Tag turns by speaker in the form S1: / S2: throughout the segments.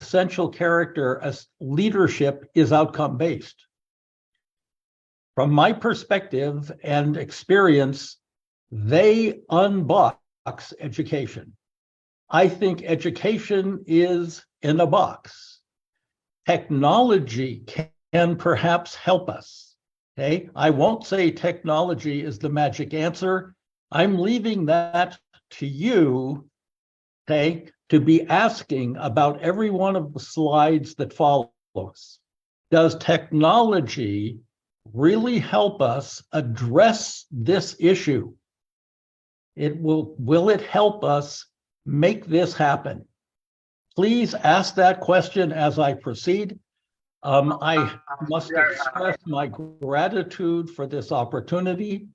S1: essential character as leadership is outcome-based. From my perspective and experience, they unbox education. I think education is in a box. Technology can perhaps help us. Okay, I won't say technology is the magic answer. I'm leaving that to you, okay, to be asking about every one of the slides that follows. Does technology really help us address this issue? Will it help us make this happen? Please ask that question as I proceed. I must express my gratitude for this opportunity.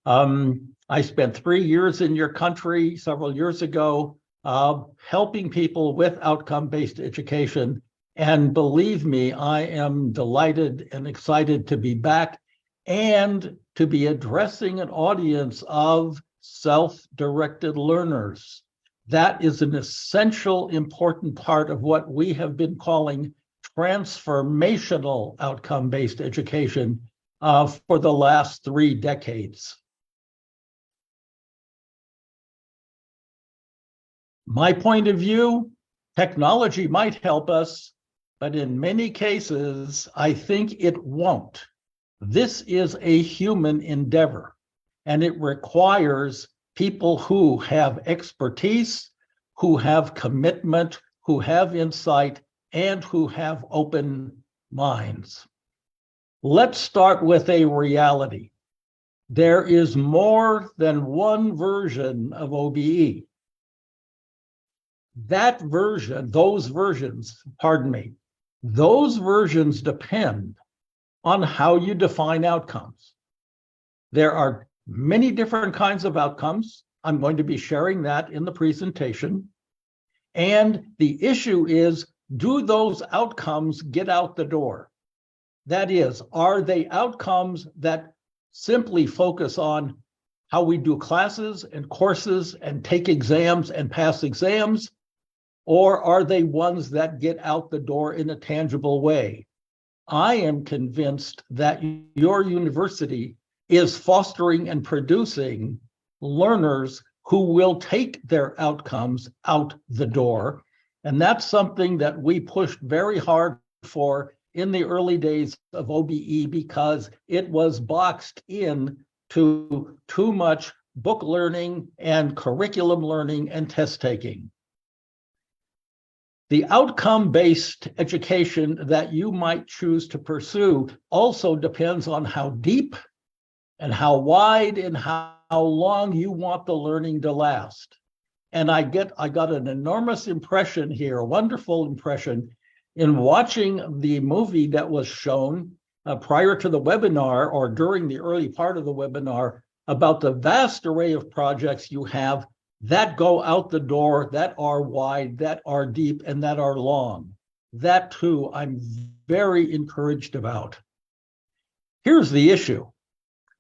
S1: I spent 3 years in your country several years ago, helping people with outcome-based education. And believe me, I am delighted and excited to be back and to be addressing an audience of self-directed learners. That is an essential, important part of what we have been calling transformational outcome-based education for the last 3 decades. My point of view, technology might help us, but in many cases, I think it won't. This is a human endeavor, and it requires people who have expertise, who have commitment, who have insight, and who have open minds. Let's start with a reality. There is more than one version of OBE. Those versions depend on how you define outcomes. There are many different kinds of outcomes. I'm going to be sharing that in the presentation. And the issue is, do those outcomes get out the door? That is, are they outcomes that simply focus on how we do classes and courses and take exams and pass exams? Or are they ones that get out the door in a tangible way? I am convinced that your university is fostering and producing learners who will take their outcomes out the door. And that's something that we pushed very hard for in the early days of OBE because it was boxed in to too much book learning and curriculum learning and test taking. The outcome-based education that you might choose to pursue also depends on how deep and how wide and how long you want the learning to last. And I got an enormous impression here, a wonderful impression, in watching the movie that was shown prior to the webinar or during the early part of the webinar about the vast array of projects you have that go out the door, that are wide, that are deep, and that are long. That too, I'm very encouraged about. Here's the issue.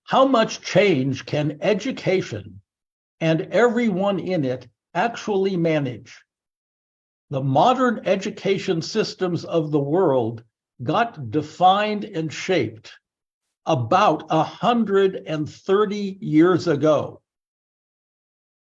S1: How much change can education and everyone in it actually manage? The modern education systems of the world got defined and shaped about 130 years ago.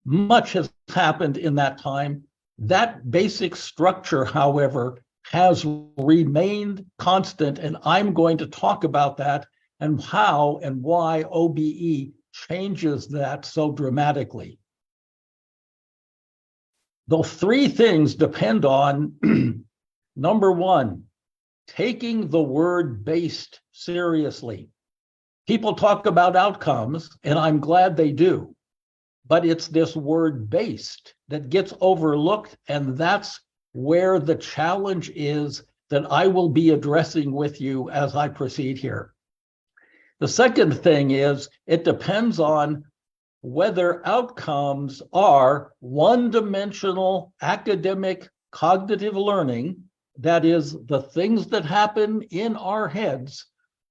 S1: Much has happened in that time. That basic structure, however, has remained constant, and I'm going to talk about that and how and why OBE changes that so dramatically. The 3 things depend on, number 1, taking the word based seriously. People talk about outcomes, and I'm glad they do. But it's this word based that gets overlooked, and that's where the challenge is that I will be addressing with you as I proceed here. The second thing is it depends on whether outcomes are one-dimensional academic cognitive learning, that is, the things that happen in our heads,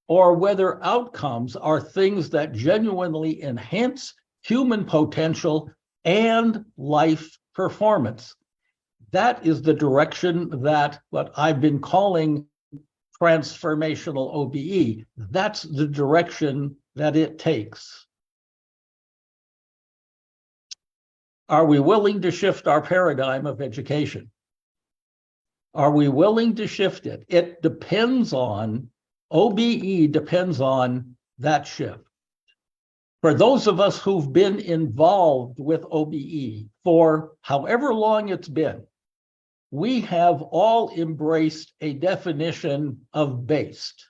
S1: or whether outcomes are things that genuinely enhance human potential and life performance. That is the direction that what I've been calling transformational OBE. That's the direction that it takes. Are we willing to shift our paradigm of education? Are we willing to shift it? It depends on, OBE depends on that shift. For those of us who've been involved with OBE for however long it's been, we have all embraced a definition of based.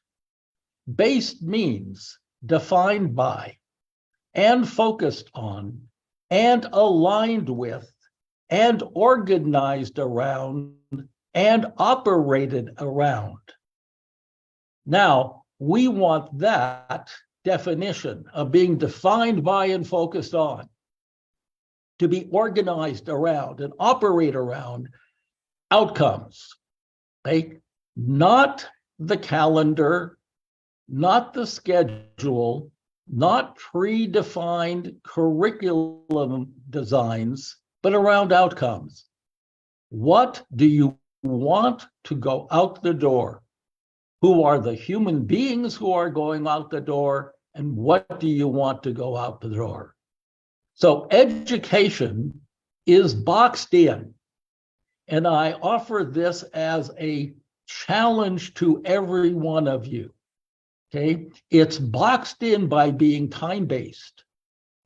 S1: Based means defined by and focused on and aligned with and organized around and operated around. Now, we want that definition of being defined by and focused on to be organized around and operate around outcomes, okay? Not the calendar, not the schedule, not predefined curriculum designs, but around outcomes. What do you want to go out the door? Who are the human beings who are going out the door? And what do you want to go out the door? So education is boxed in. And I offer this as a challenge to every one of you. Okay, it's boxed in by being time-based,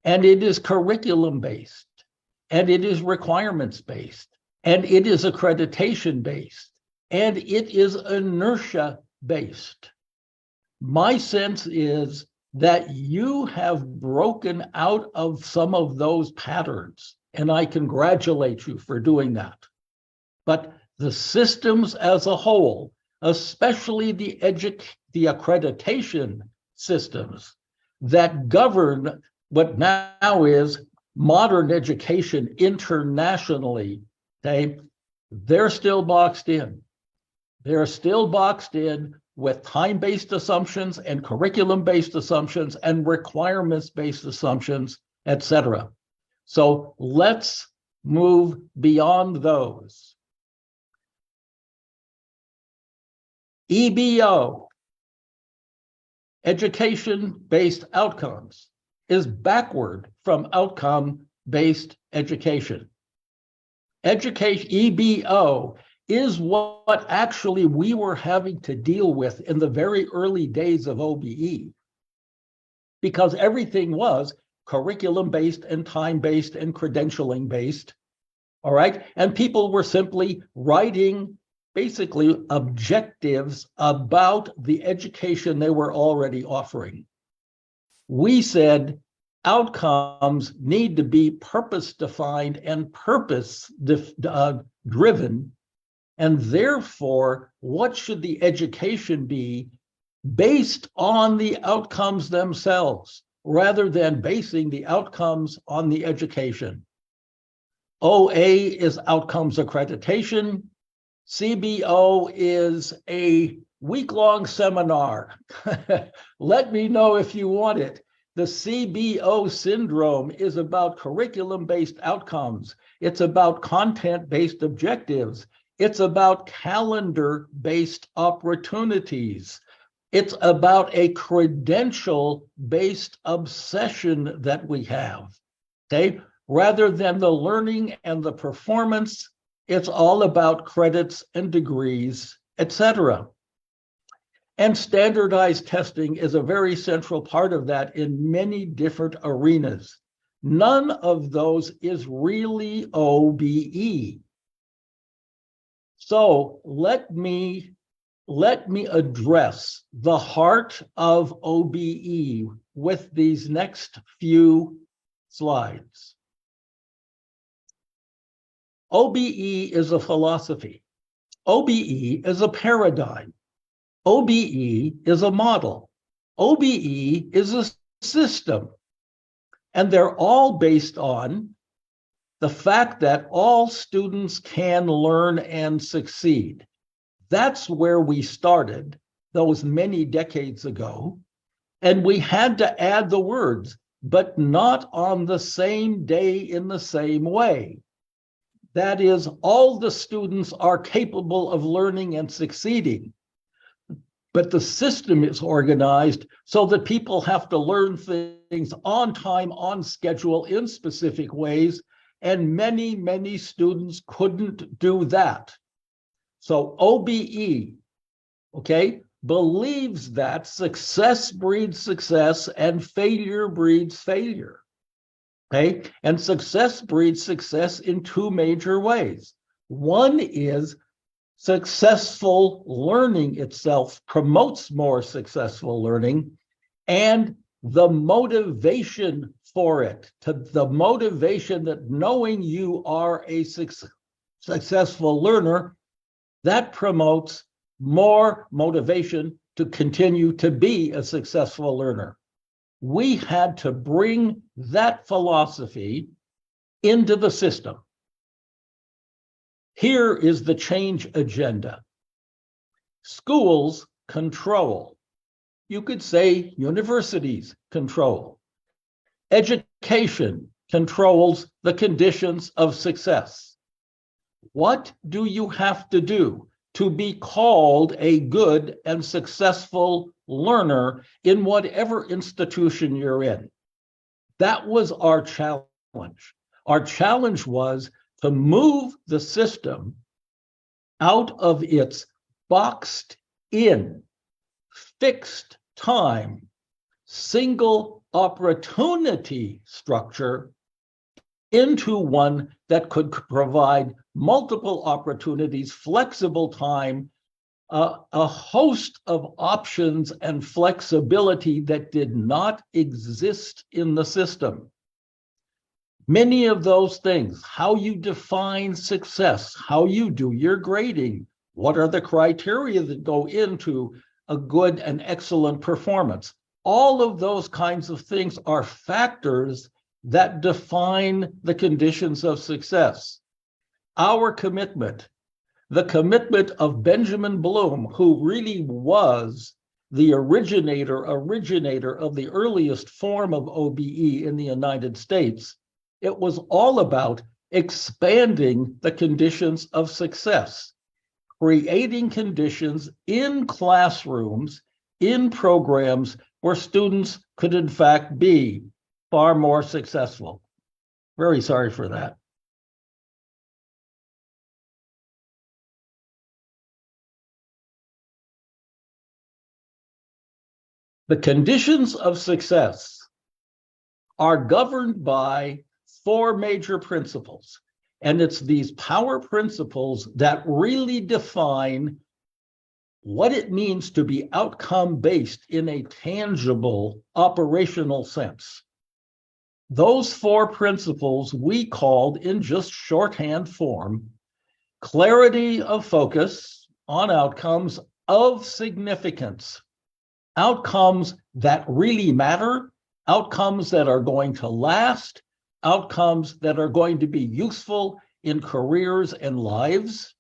S1: and it is curriculum-based, and it is requirements-based, and it is accreditation-based, and it is inertia-based. My sense is that you have broken out of some of those patterns, and I congratulate you for doing that. But the systems as a whole, especially the accreditation systems that govern what now is modern education internationally, okay, they're still boxed in. They're still boxed in with time-based assumptions and curriculum-based assumptions and requirements-based assumptions, etc. So let's move beyond those. EBO, education-based outcomes, is backward from outcome-based education. EBO is what actually we were having to deal with in the very early days of OBE, because everything was curriculum-based and time-based and credentialing-based, all right? And people were simply writing basically objectives about the education they were already offering. We said outcomes need to be purpose-defined and purpose-driven, and therefore, what should the education be based on the outcomes themselves, rather than basing the outcomes on the education. OA is outcomes accreditation. CBO is a week-long seminar. Let me know if you want it. The CBO syndrome is about curriculum-based outcomes. It's about content-based objectives. It's about calendar-based opportunities. It's about a credential-based obsession that we have, okay? Rather than the learning and the performance, it's all about credits and degrees, etc. And standardized testing is a very central part of that in many different arenas. None of those is really OBE. So let me address the heart of OBE with these next few slides. OBE is a philosophy. OBE is a paradigm. OBE is a model. OBE is a system. And they're all based on the fact that all students can learn and succeed. That's where we started those many decades ago. And we had to add the words, but not on the same day in the same way. That is, all the students are capable of learning and succeeding. But the system is organized so that people have to learn things on time, on schedule, in specific ways. And many, many students couldn't do that. So OBE, okay, believes that success breeds success and failure breeds failure. Okay, and success breeds success in two major ways. One is successful learning itself promotes more successful learning, and the motivation for it, to the motivation that knowing you are a successful learner, that promotes more motivation to continue to be a successful learner. We had to bring that philosophy into the system. Here is the change agenda. Schools control. You could say universities control. Education controls the conditions of success. What do you have to do to be called a good and successful learner in whatever institution you're in? That was our challenge. Our challenge was to move the system out of its boxed in, fixed time, single opportunity structure into one that could provide multiple opportunities, flexible time, a host of options and flexibility that did not exist in the system. Many of those things, how you define success, how you do your grading, what are the criteria that go into a good and excellent performance, all of those kinds of things are factors that define the conditions of success. Our commitment, the commitment of Benjamin Bloom, who really was the originator of the earliest form of OBE in the United States, it was all about expanding the conditions of success, creating conditions in classrooms, in programs where students could in fact be far more successful. Very sorry for that. The conditions of success are governed by four major principles. And it's these power principles that really define what it means to be outcome-based in a tangible, operational sense. Those four principles we called, in just shorthand form, clarity of focus on outcomes of significance, outcomes that really matter, outcomes that are going to last, outcomes that are going to be useful in careers and lives.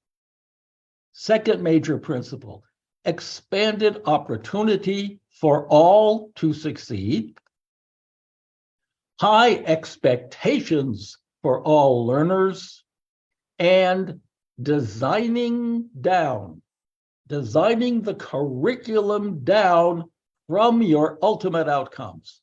S1: Second major principle, expanded opportunity for all to succeed. High expectations for all learners, and designing the curriculum down from your ultimate outcomes.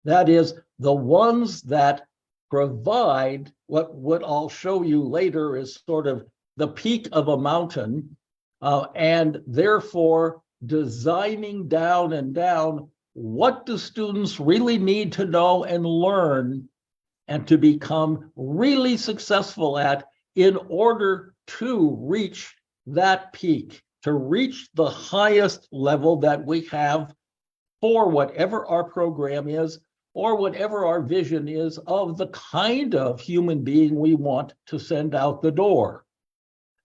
S1: That is, the ones that provide what I'll show you later is sort of the peak of a mountain, and therefore designing down and down, what do students really need to know and learn and to become really successful at in order to reach that peak, to reach the highest level that we have for whatever our program is or whatever our vision is of the kind of human being we want to send out the door.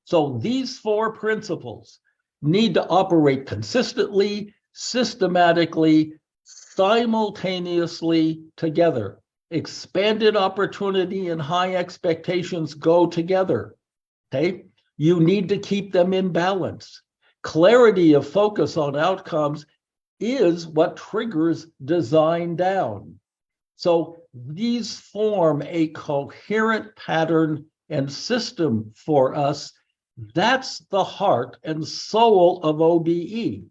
S1: So these four principles need to operate consistently, systematically, simultaneously together. Expanded opportunity and high expectations go together, okay? You need to keep them in balance. Clarity of focus on outcomes is what triggers design down. So these form a coherent pattern and system for us. That's the heart and soul of OBE,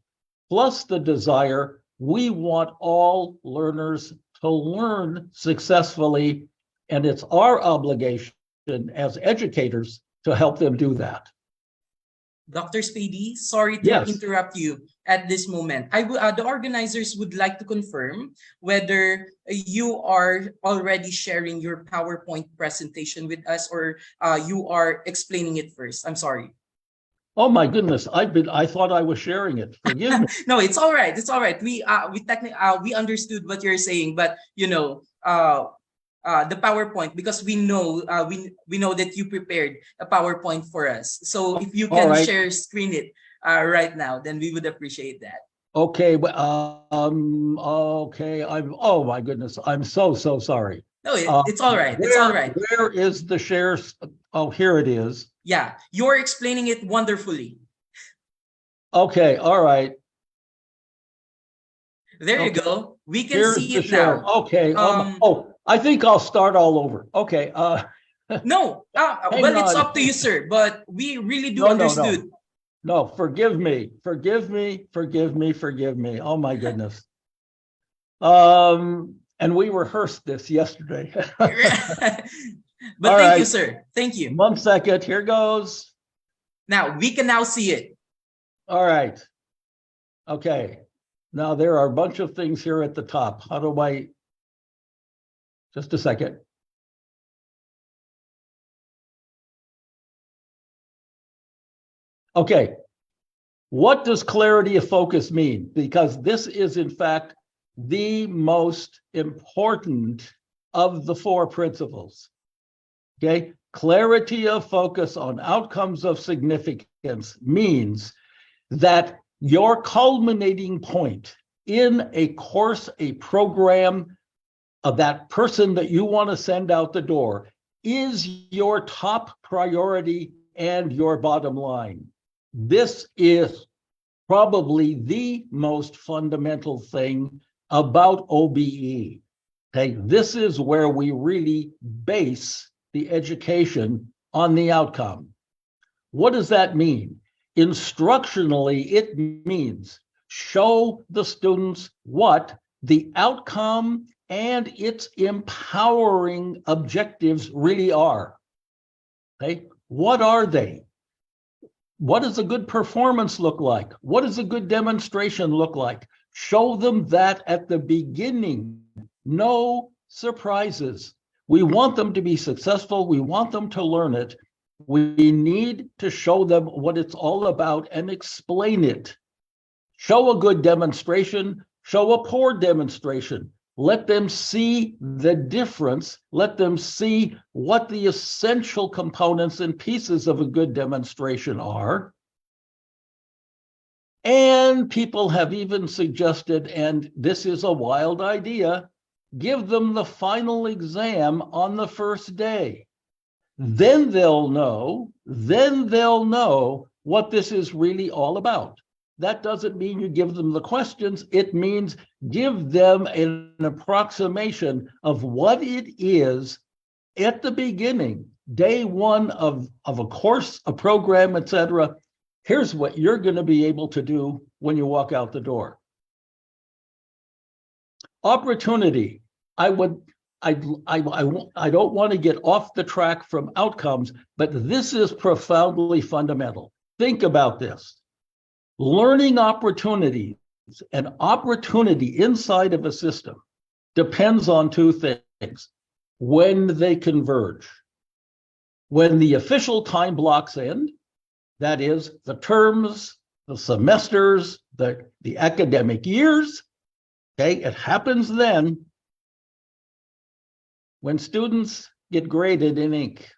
S1: plus the desire we want all learners to learn successfully, and it's our obligation as educators to help them do that.
S2: Dr. Spady, sorry to
S1: Yes.
S2: interrupt you at this moment. The organizers would like to confirm whether you are already sharing your PowerPoint presentation with us, or you are explaining it first. I'm sorry.
S1: Oh my goodness, I thought I was sharing it. Forgive me.
S2: No, it's all right. It's all right. We understood what you're saying, but the PowerPoint, because we know we know that you prepared a PowerPoint for us. So if you can share screen it right now, then we would appreciate that.
S1: Okay, okay. Oh my goodness, I'm so sorry.
S2: No, it's all right. It's all right.
S1: Where is the share? Oh, here it is.
S2: Yeah, you're explaining it wonderfully.
S1: Okay, all right.
S2: There you go. We can see it now.
S1: Okay. I think I'll start all over. Okay.
S2: No, well, it's up to you, sir. But we really do understood.
S1: No, forgive me. Oh my goodness. And we rehearsed this yesterday.
S2: But thank you, sir. Thank you.
S1: 1 second. Here goes.
S2: Now we can now see it.
S1: All right. Okay. Now there are a bunch of things here at the top. How do I? Just a second. Okay. What does clarity of focus mean? Because this is, in fact, the most important of the 4 principles. Okay. Clarity of focus on outcomes of significance means that your culminating point in a course, a program, of that person that you want to send out the door is your top priority and your bottom line. This is probably the most fundamental thing about OBE. Okay, this is where we really base the education on the outcome. What does that mean? Instructionally, it means show the students what the outcome and its empowering objectives really are. Okay, what are they? What does a good performance look like? What does a good demonstration look like? Show them that at the beginning. No surprises. We want them to be successful. We want them to learn it. We need to show them what it's all about and explain it. Show a good demonstration, show a poor demonstration. Let them see the difference. Let them see what the essential components and pieces of a good demonstration are. And people have even suggested, and this is a wild idea, give them the final exam on the first day. Then they'll know what this is really all about. That doesn't mean you give them the questions. It means give them an approximation of what it is at the beginning, day 1 of a course, a program, etc. Here's what you're going to be able to do when you walk out the door. Opportunity. I don't want to get off the track from outcomes, but this is profoundly fundamental. Think about this. Learning opportunities and opportunity inside of a system depends on 2 things. When they converge. When the official time blocks end, that is the terms, the semesters, the academic years, okay, it happens then when students get graded in ink.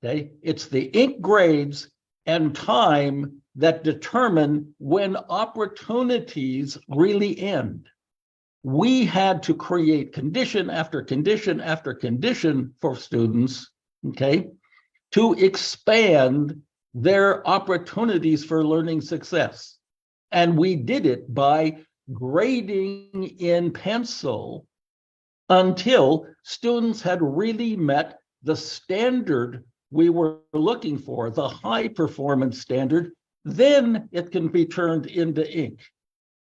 S1: Okay, it's the ink grades and time that determine when opportunities really end. We had to create condition after condition after condition for students, okay, to expand their opportunities for learning success. And we did it by grading in pencil until students had really met the standard we were looking for, the high performance standard, then it can be turned into ink.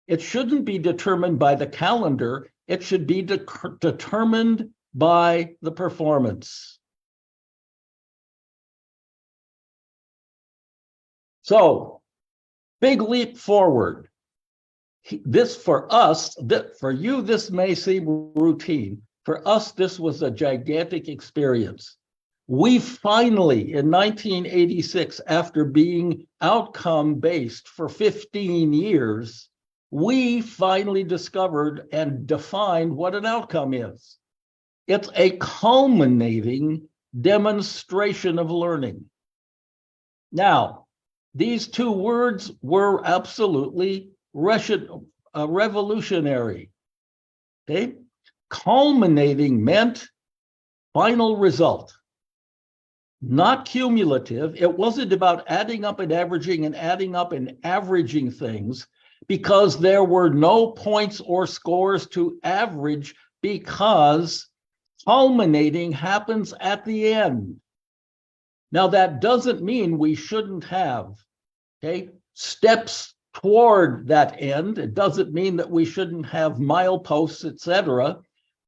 S1: It shouldn't be determined by the calendar. It should be determined by the performance. So, big leap forward. This for us, for you, this may seem routine. For us, this was a gigantic experience. We finally, in 1986, after being outcome-based for 15 years, we finally discovered and defined what an outcome is. It's a culminating demonstration of learning. Now, these two words were absolutely revolutionary. Okay? Culminating meant final result, not cumulative. It wasn't about adding up and averaging things, because there were no points or scores to average, because culminating happens at the end. Now, that doesn't mean we shouldn't have, steps toward that end. It doesn't mean that we shouldn't have mileposts, etc.,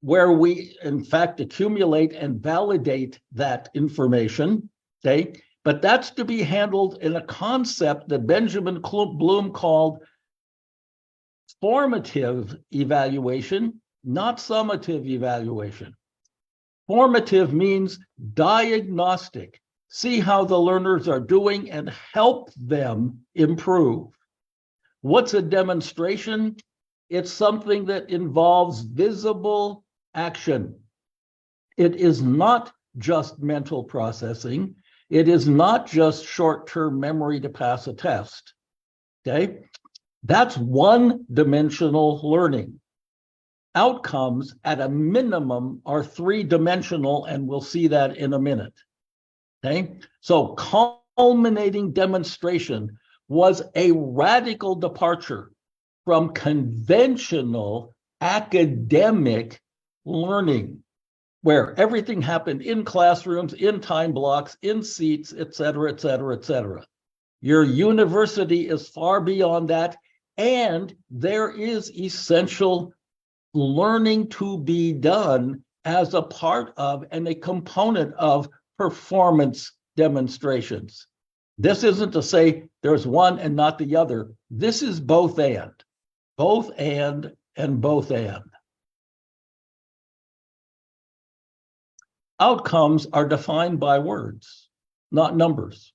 S1: where we, in fact, accumulate and validate that information, But that's to be handled in a concept that Benjamin Bloom called formative evaluation, not summative evaluation. Formative means diagnostic. See how the learners are doing and help them improve. What's a demonstration? It's something that involves visible action. It is not just mental processing. It is not just short-term memory to pass a test. That's one-dimensional learning. Outcomes, at a minimum, are three-dimensional, and we'll see that in a minute. So culminating demonstration was a radical departure from conventional academic learning, where everything happened in classrooms, in time blocks, in seats, etc., etc., etc. Your university is far beyond that, and there is essential learning to be done as a part of and a component of performance demonstrations. This isn't to say there's one and not the other. This is both and both and both and. Outcomes are defined by words, not numbers.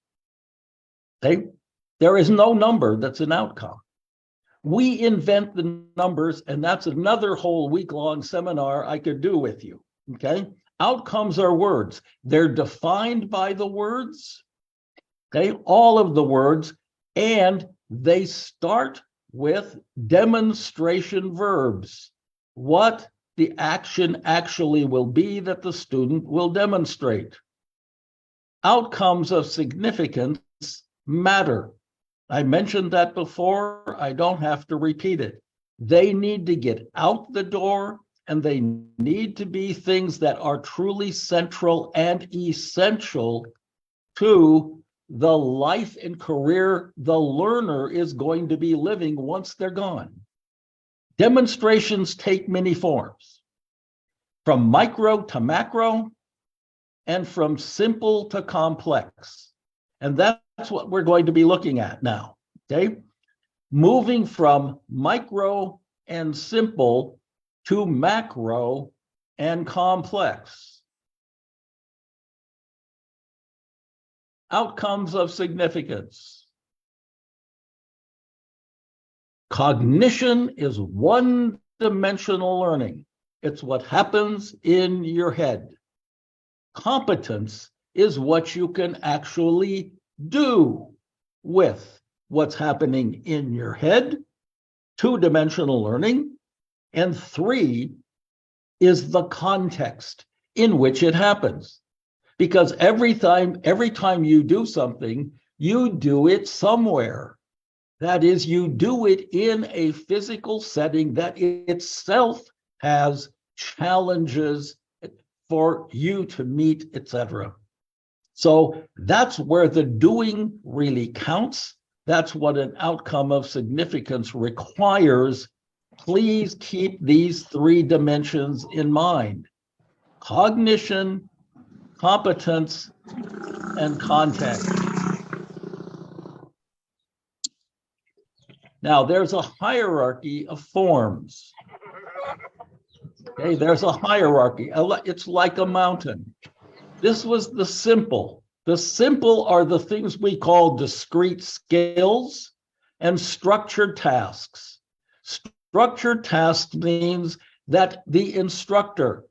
S1: There is no number that's an outcome. We invent the numbers, and that's another whole week-long seminar I could do with you, Outcomes are words. They're defined by the words, all of the words, and they start with demonstration verbs. What the action actually will be that the student will demonstrate. Outcomes of significance matter. I mentioned that before. I don't have to repeat it. They need to get out the door, and they need to be things that are truly central and essential to the life and career the learner is going to be living once they're gone. Demonstrations take many forms, from micro to macro, and from simple to complex. And that's what we're going to be looking at now, Moving from micro and simple to macro and complex. Outcomes of significance. Cognition is one-dimensional learning. It's what happens in your head. Competence is what you can actually do with what's happening in your head. Two-dimensional learning. And three is the context in which it happens. Because every time you do something, you do it somewhere. That is, you do it in a physical setting that itself has challenges for you to meet, etc. So that's where the doing really counts. That's what an outcome of significance requires. Please keep these three dimensions in mind: cognition, competence, and context. Now, there's a hierarchy of forms. Okay, there's a hierarchy. It's like a mountain. This was the simple. The simple are the things we call discrete skills and structured tasks. Structured tasks means that the instructor,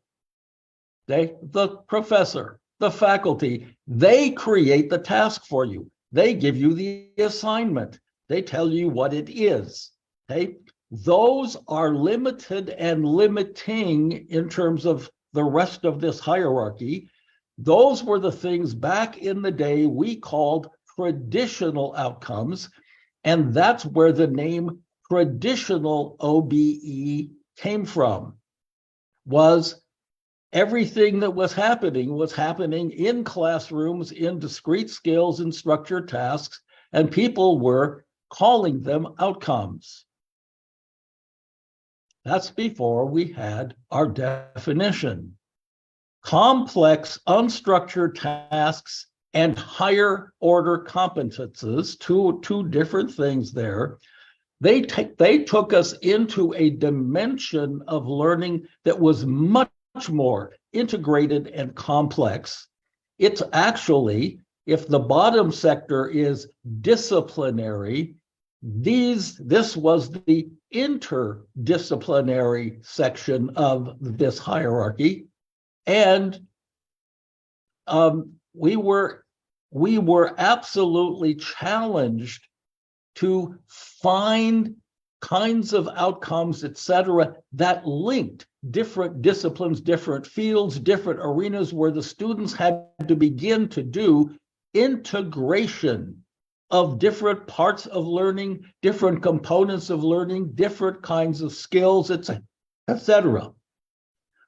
S1: the professor, the faculty, they create the task for you. They give you the assignment. They tell you what it is. Okay? Those are limited and limiting in terms of the rest of this hierarchy. Those were the things back in the day we called traditional outcomes, and that's where the name traditional OBE came from. Was everything that was happening in classrooms, in discrete skills and structured tasks, and people were calling them outcomes. That's before we had our definition. Complex, unstructured tasks and higher order competences, two different things there. They took us into a dimension of learning that was much more integrated and complex. It's actually, if the bottom sector is disciplinary, this was the interdisciplinary section of this hierarchy. And we were absolutely challenged to find kinds of outcomes, etc., that linked different disciplines, different fields, different arenas, where the students had to begin to do integration of different parts of learning, different components of learning, different kinds of skills, etc.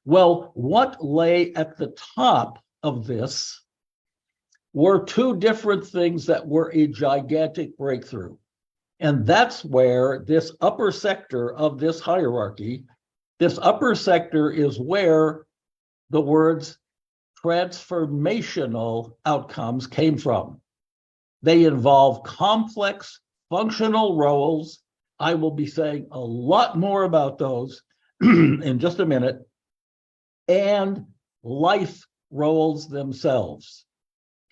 S1: Well, what lay at the top of this were two different things that were a gigantic breakthrough. And that's where this upper sector of this hierarchy, this upper sector is where the words transformational outcomes came from. They involve complex functional roles. I will be saying a lot more about those in just a minute. And life roles themselves.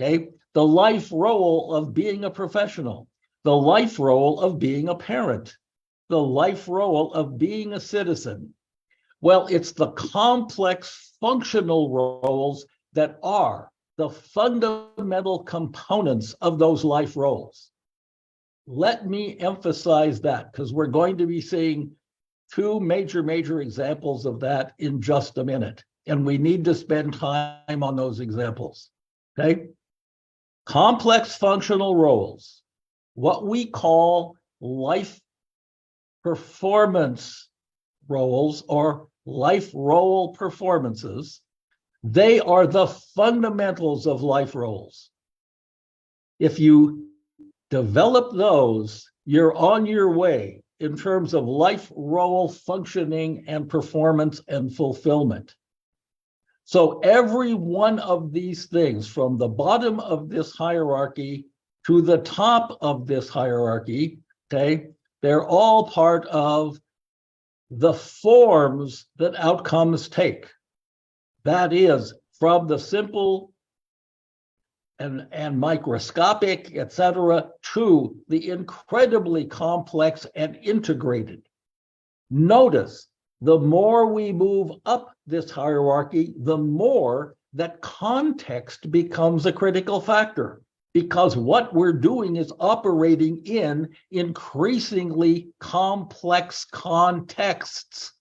S1: Okay, the life role of being a professional, the life role of being a parent, the life role of being a citizen. Well, it's the complex functional roles that are the fundamental components of those life roles. Let me emphasize that, because we're going to be seeing two major examples of that in just a minute. And we need to spend time on those examples. Okay? Complex functional roles, what we call life performance roles or life role performances, they are the fundamentals of life roles. If you develop those, you're on your way in terms of life role functioning and performance and fulfillment. So every one of these things, from the bottom of this hierarchy to the top of this hierarchy, okay, they're all part of the forms that outcomes take. That is, from the simple and microscopic, etc., to the incredibly complex and integrated. Notice, the more we move up this hierarchy, the more that context becomes a critical factor, because what we're doing is operating in increasingly complex contexts,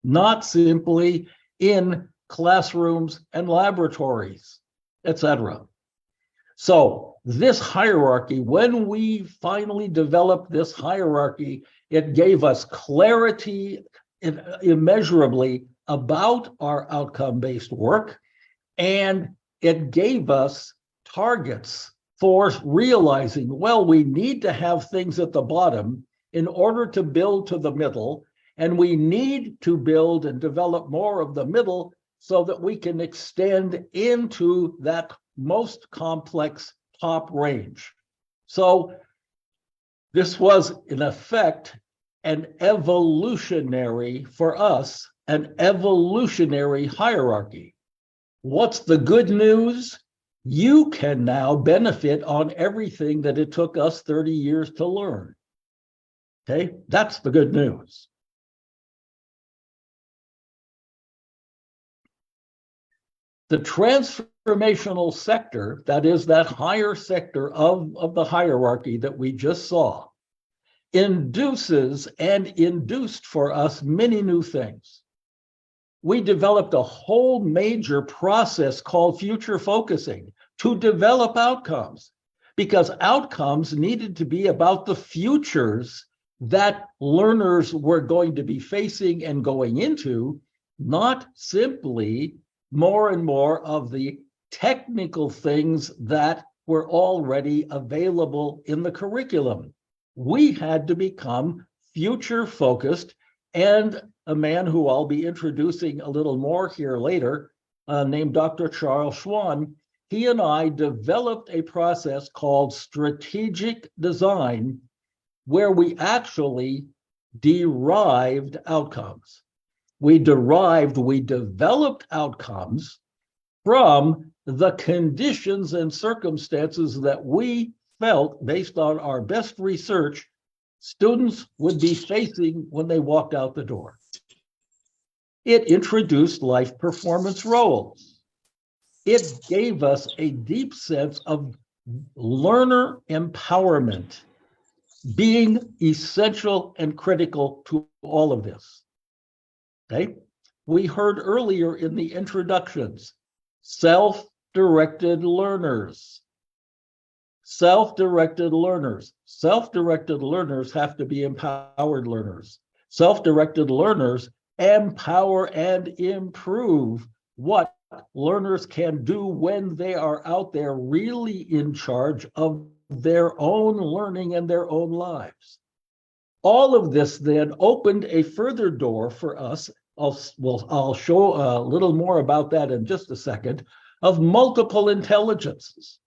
S1: not simply in classrooms and laboratories, etc. So this hierarchy, when we finally developed this hierarchy, it gave us clarity immeasurably about our outcome-based work, and it gave us targets for realizing, well, we need to have things at the bottom in order to build to the middle, and we need to build and develop more of the middle so that we can extend into that most complex top range. So this was, in effect, an evolutionary, for us, an evolutionary hierarchy. What's the good news? You can now benefit on everything that it took us 30 years to learn. Okay, that's the good news. The transformational sector, that is that higher sector of the hierarchy that we just saw, induces and induced for us many new things. We developed a whole major process called future focusing to develop outcomes, because outcomes needed to be about the futures that learners were going to be facing and going into, not simply more and more of the technical things that were already available in the curriculum. We had to become future focused, and a man who I'll be introducing a little more here later, named Dr. Charles Schwann, he and I developed a process called strategic design, where we actually derived outcomes. We developed outcomes from the conditions and circumstances that we felt, based on our best research, students would be facing when they walked out the door. It introduced life performance roles. It gave us a deep sense of learner empowerment being essential and critical to all of this. Okay? We heard earlier in the introductions, self-directed learners. Self-directed learners. Self-directed learners have to be empowered learners. Self-directed learners empower and improve what learners can do when they are out there really in charge of their own learning and their own lives. All of this then opened a further door for us. I'll show a little more about that in just a second, of multiple intelligences.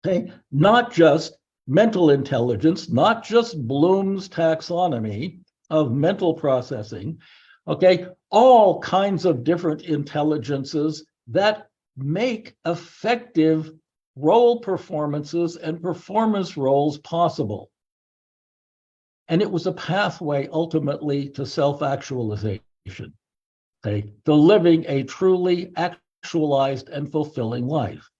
S1: Okay, not just mental intelligence, not just Bloom's taxonomy of mental processing, okay, all kinds of different intelligences that make effective role performances and performance roles possible. And it was a pathway ultimately to self-actualization, okay, to living a truly actualized and fulfilling life.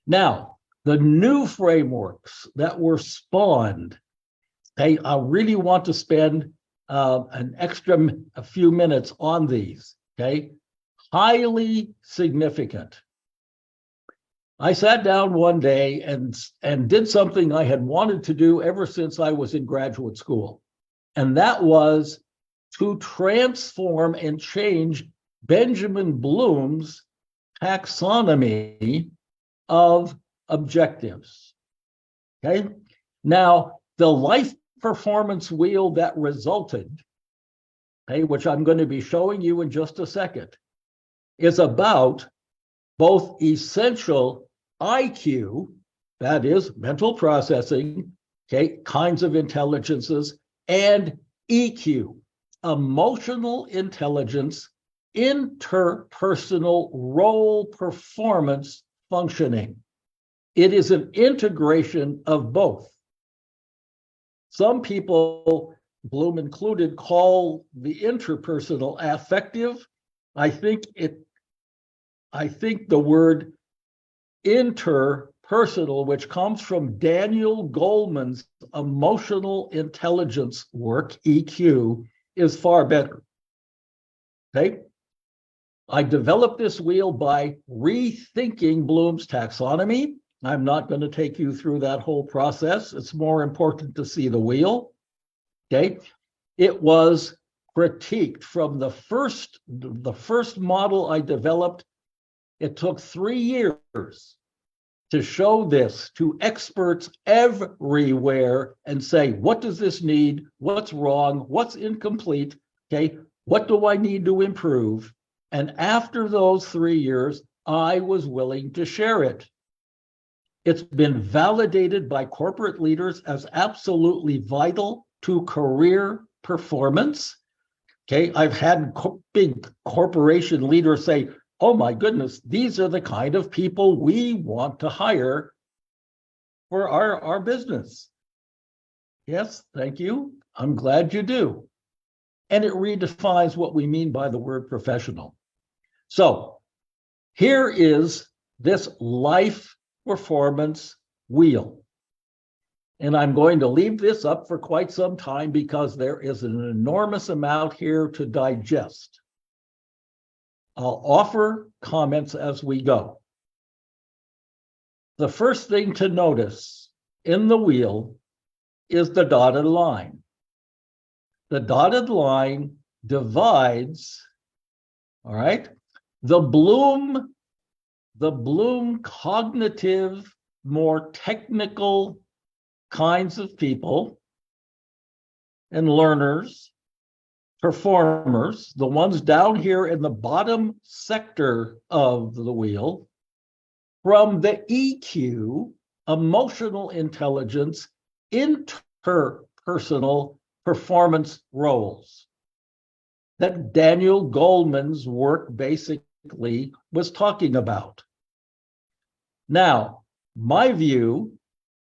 S1: Now, the new frameworks that were spawned, okay, I really want to spend a few minutes on these, okay? Highly significant. I sat down one day and did something I had wanted to do ever since I was in graduate school. And that was to transform and change Benjamin Bloom's taxonomy of objectives. Okay. Now, the life performance wheel that resulted, okay, which I'm going to be showing you in just a second, is about both essential IQ, that is mental processing, okay, kinds of intelligences, and EQ, emotional intelligence, interpersonal role performance functioning. It is an integration of both. Some people, Bloom included, call the interpersonal affective. I think the word interpersonal, which comes from Daniel Goleman's emotional intelligence work, EQ, is far better. Okay? I developed this wheel by rethinking Bloom's taxonomy. I'm not going to take you through that whole process. It's more important to see the wheel. Okay? It was critiqued from the first model I developed. It took 3 years to show this to experts everywhere and say, what does this need? What's wrong? What's incomplete? Okay, what do I need to improve? And after those 3 years, I was willing to share it. It's been validated by corporate leaders as absolutely vital to career performance. Okay, I've had big corporation leaders say, oh my goodness, these are the kind of people we want to hire for our business. Yes, thank you. I'm glad you do. And it redefines what we mean by the word professional. So here is this life performance wheel. And I'm going to leave this up for quite some time because there is an enormous amount here to digest. I'll offer comments as we go. The first thing to notice in the wheel is the dotted line. The dotted line divides, all right, the Bloom cognitive, more technical kinds of people and learners, performers, the ones down here in the bottom sector of the wheel, from the EQ, emotional intelligence, interpersonal performance roles that Daniel Goleman's work basically was talking about. Now, my view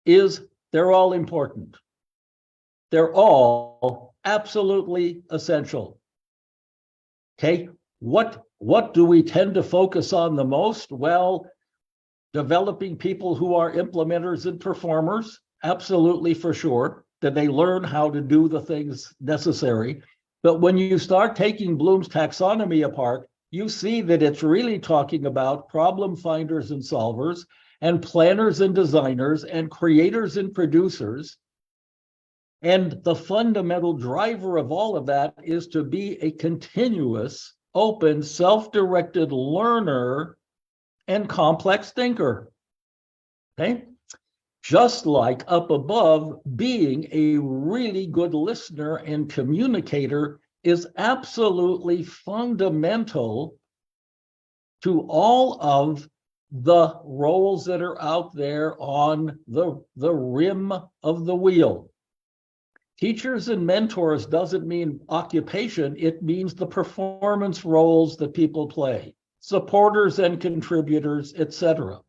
S1: is they're all important. They're all absolutely essential. Okay, what do we tend to focus on the most? Well, developing people who are implementers and performers, absolutely, for sure, that they learn how to do the things necessary. But when you start taking Bloom's taxonomy apart, you see that it's really talking about problem finders and solvers, and planners and designers, and creators and producers. And the fundamental driver of all of that is to be a continuous, open, self-directed learner and complex thinker. Okay? Just like up above, being a really good listener and communicator is absolutely fundamental to all of the roles that are out there on the rim of the wheel. Teachers and mentors doesn't mean occupation, it means the performance roles that people play, supporters and contributors, etc.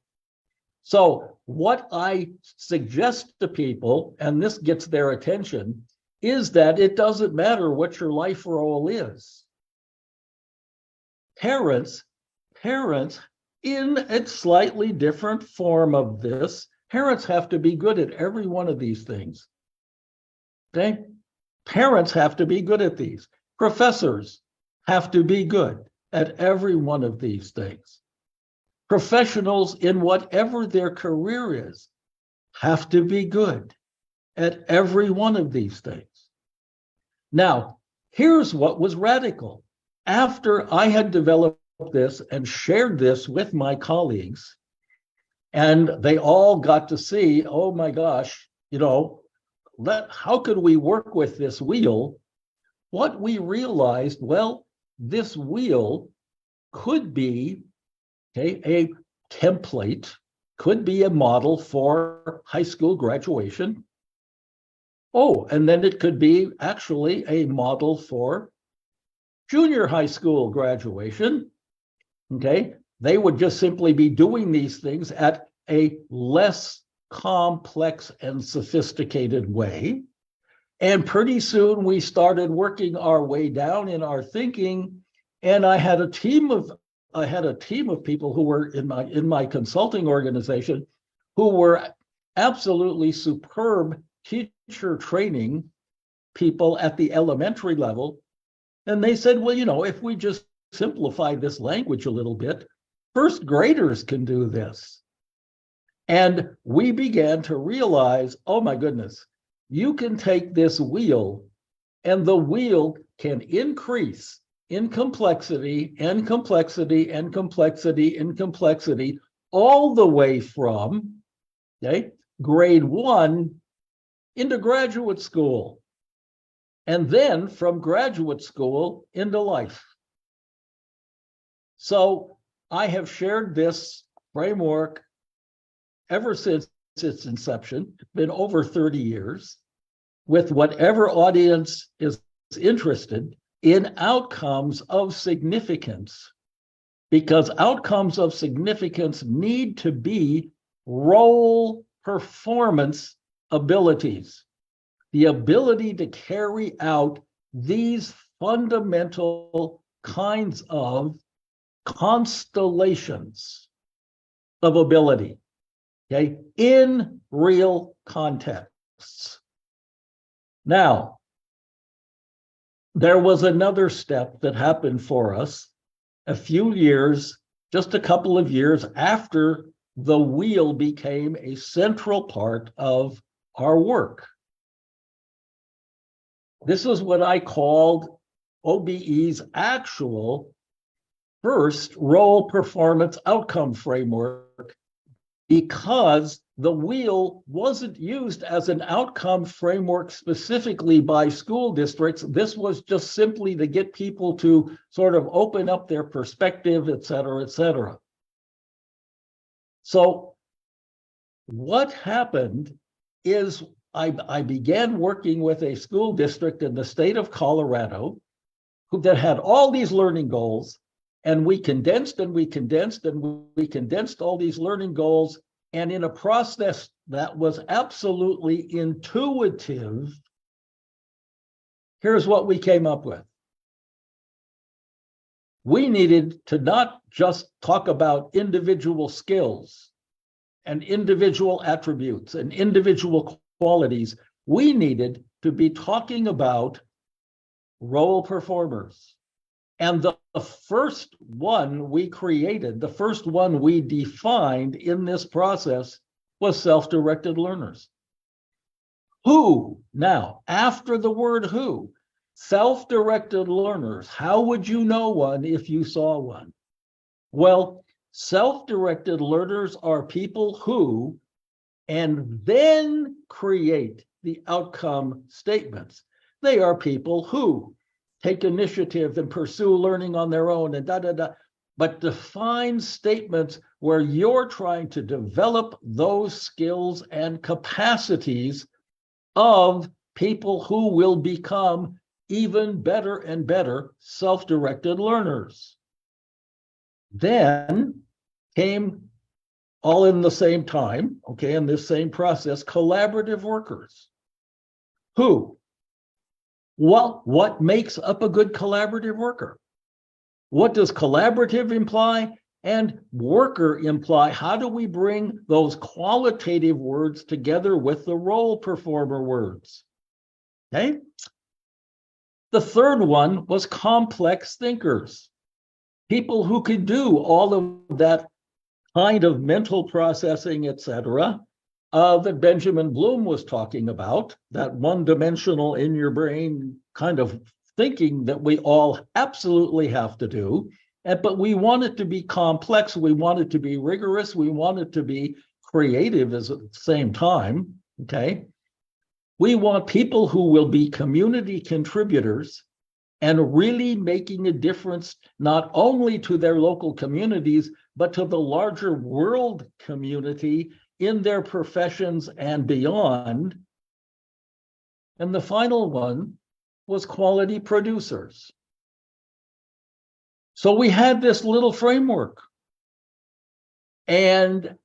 S1: So what I suggest to people, and this gets their attention, is that it doesn't matter what your life role is. Parents, in a slightly different form of this, parents have to be good at every one of these things. Okay? Parents have to be good at these. Professors have to be good at every one of these things. Professionals in whatever their career is have to be good at every one of these things. Now, here's what was radical. After I had developed this and shared this with my colleagues, and they all got to see, oh my gosh, how could we work with this wheel? What we realized, well, this wheel could be a template, could be a model for high school graduation. Oh, and then it could be actually a model for junior high school graduation. Okay, they would just simply be doing these things at a less complex and sophisticated way. And pretty soon we started working our way down in our thinking. And I had a team of people who were in my consulting organization who were absolutely superb teacher training people at the elementary level. And they said, well, if we just simplify this language a little bit, first graders can do this. And we began to realize, oh my goodness, you can take this wheel And the wheel can increase in complexity and complexity and complexity and complexity all the way from, okay, grade 1 into graduate school, and then from graduate school into life. So I have shared this framework ever since its inception, been over 30 years, with whatever audience is interested in outcomes of significance, because outcomes of significance need to be role performance abilities, the ability to carry out these fundamental kinds of constellations of ability, okay, in real contexts. Now, there was another step that happened for us a few years, just a couple of years after the wheel became a central part of our work. This is what I called OBE's actual first role performance outcome framework, because the wheel wasn't used as an outcome framework specifically by school districts. This was just simply to get people to sort of open up their perspective, et cetera, et cetera. So what happened is I began working with a school district in the state of Colorado that had all these learning goals, and we condensed and we condensed and we condensed all these learning goals. And in a process that was absolutely intuitive, here's what we came up with. We needed to not just talk about individual skills and individual attributes and individual qualities. We needed to be talking about role performers. And the first one we created, the first one we defined in this process was self-directed learners. Who? Now, after the word who, self-directed learners, how would you know one if you saw one? Well, self-directed learners are people who, and then create the outcome statements. They are people who take initiative and pursue learning on their own and but define statements where you're trying to develop those skills and capacities of people who will become even better and better self-directed learners. Then came, all in the same time, okay, in this same process, collaborative workers. Who? Well, what makes up a good collaborative worker? What does collaborative imply and worker imply? How do we bring those qualitative words together with the role performer words? Okay. The third one was complex thinkers, people who could do all of that kind of mental processing, etc., that Benjamin Bloom was talking about, that one-dimensional in your brain kind of thinking that we all absolutely have to do. But we want it to be complex, we want it to be rigorous, we want it to be creative at the same time, okay? We want people who will be community contributors and really making a difference not only to their local communities, but to the larger world community in their professions and beyond. And the final one was quality producers. So we had this little framework. And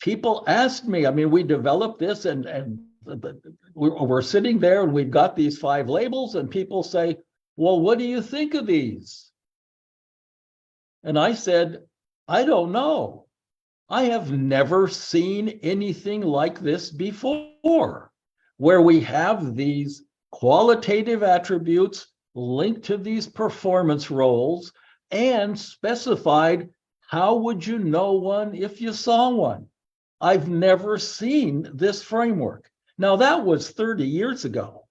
S1: people asked me, I mean, we developed this and we're sitting there and we've got these 5 labels, and people say, well, what do you think of these? And I said, I don't know. I have never seen anything like this before, where we have these qualitative attributes linked to these performance roles and specified how would you know one if you saw one. I've never seen this framework. Now, that was 30 years ago,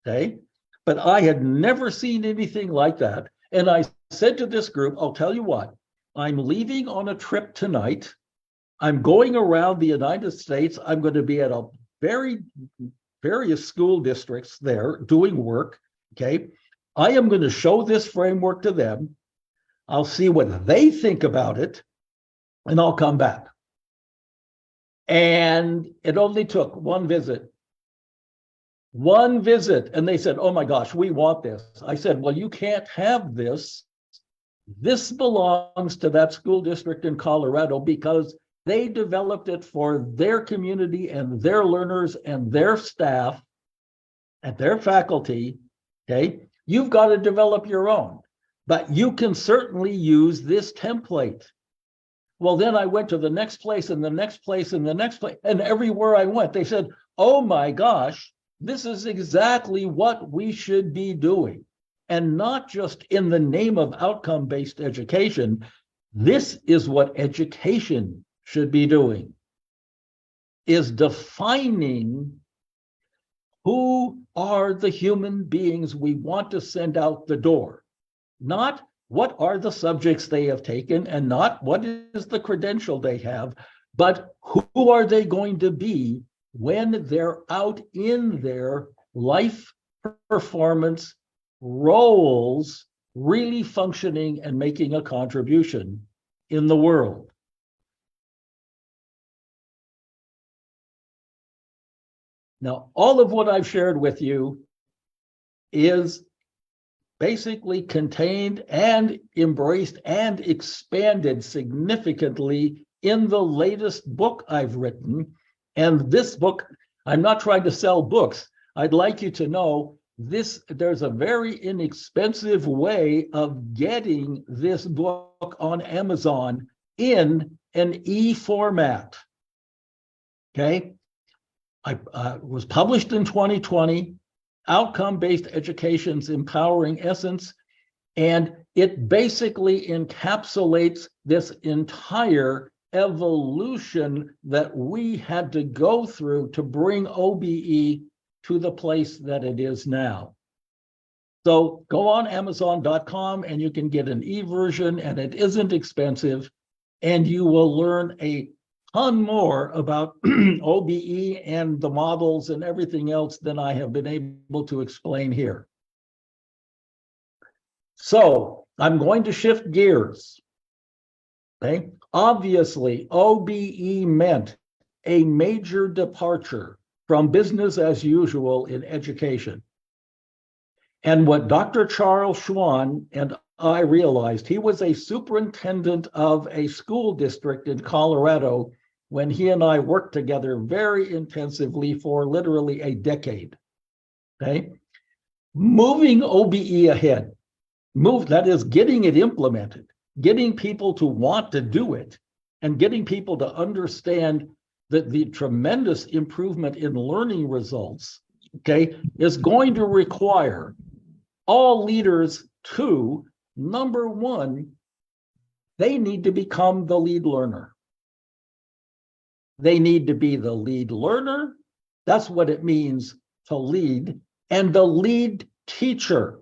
S1: okay? But I had never seen anything like that. And I said to this group, I'll tell you what, I'm leaving on a trip tonight. I'm going around the United States. I'm going to be at a various school districts there doing work. Okay. I am going to show this framework to them. I'll see what they think about it, and I'll come back. And it only took one visit. And they said, oh my gosh, we want this. I said, well, you can't have this. This belongs to that school district in Colorado because they developed it for their community and their learners and their staff and their faculty. Okay. You've got to develop your own, but you can certainly use this template. Well, then I went to the next place and the next place and the next place, and everywhere I went, they said, oh my gosh, this is exactly what we should be doing. And not just in the name of outcome-based education. This is what education should be doing, is defining who are the human beings we want to send out the door. Not what are the subjects they have taken and not what is the credential they have, but who are they going to be when they're out in their life performance roles, really functioning and making a contribution in the world. Now, all of what I've shared with you is basically contained and embraced and expanded significantly in the latest book I've written. And this book, I'm not trying to sell books. I'd like you to know there's a very inexpensive way of getting this book on Amazon in an e-format. Okay. I was published in 2020, Outcome-Based Education's Empowering Essence, and it basically encapsulates this entire evolution that we had to go through to bring OBE to the place that it is now. So go on Amazon.com and you can get an e-version, and it isn't expensive, and you will learn a ton more about OBE and the models and everything else than I have been able to explain here. So I'm going to shift gears. Okay. Obviously, OBE meant a major departure from business as usual in education. And what Dr. Charles Schwann and I realized, he was a superintendent of a school district in Colorado when he and I worked together very intensively for literally a decade. Okay. Moving OBE ahead, that is getting it implemented, getting people to want to do it, and getting people to understand that the tremendous improvement in learning results, okay, is going to require all leaders to, number one, they need to become the lead learner. They need to be the lead learner. That's what it means to lead, and the lead teacher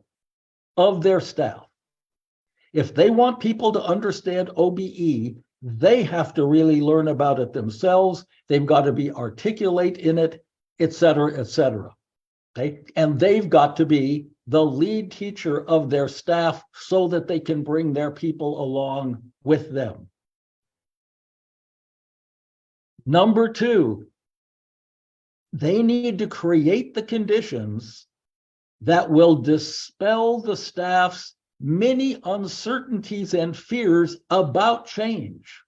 S1: of their staff. If they want people to understand OBE, they have to really learn about it themselves. They've got to be articulate in it, et cetera, et cetera. Okay? And they've got to be the lead teacher of their staff so that they can bring their people along with them. Number two, they need to create the conditions that will dispel the staff's many uncertainties and fears about change,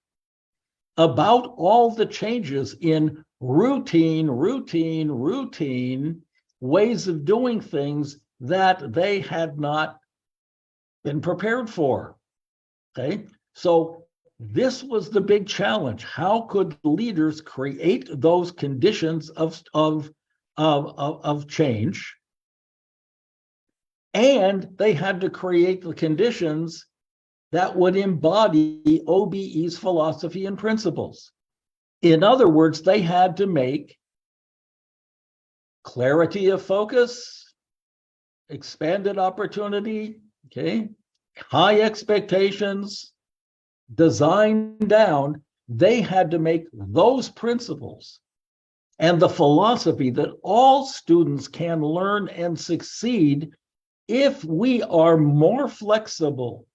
S1: about all the changes in routine ways of doing things that they had not been prepared for. Okay, so this was the big challenge. How could leaders create those conditions of change? And they had to create the conditions that would embody OBE's philosophy and principles. In other words, they had to make clarity of focus, expanded opportunity, okay, high expectations, design down, they had to make those principles and the philosophy that all students can learn and succeed if we are more flexible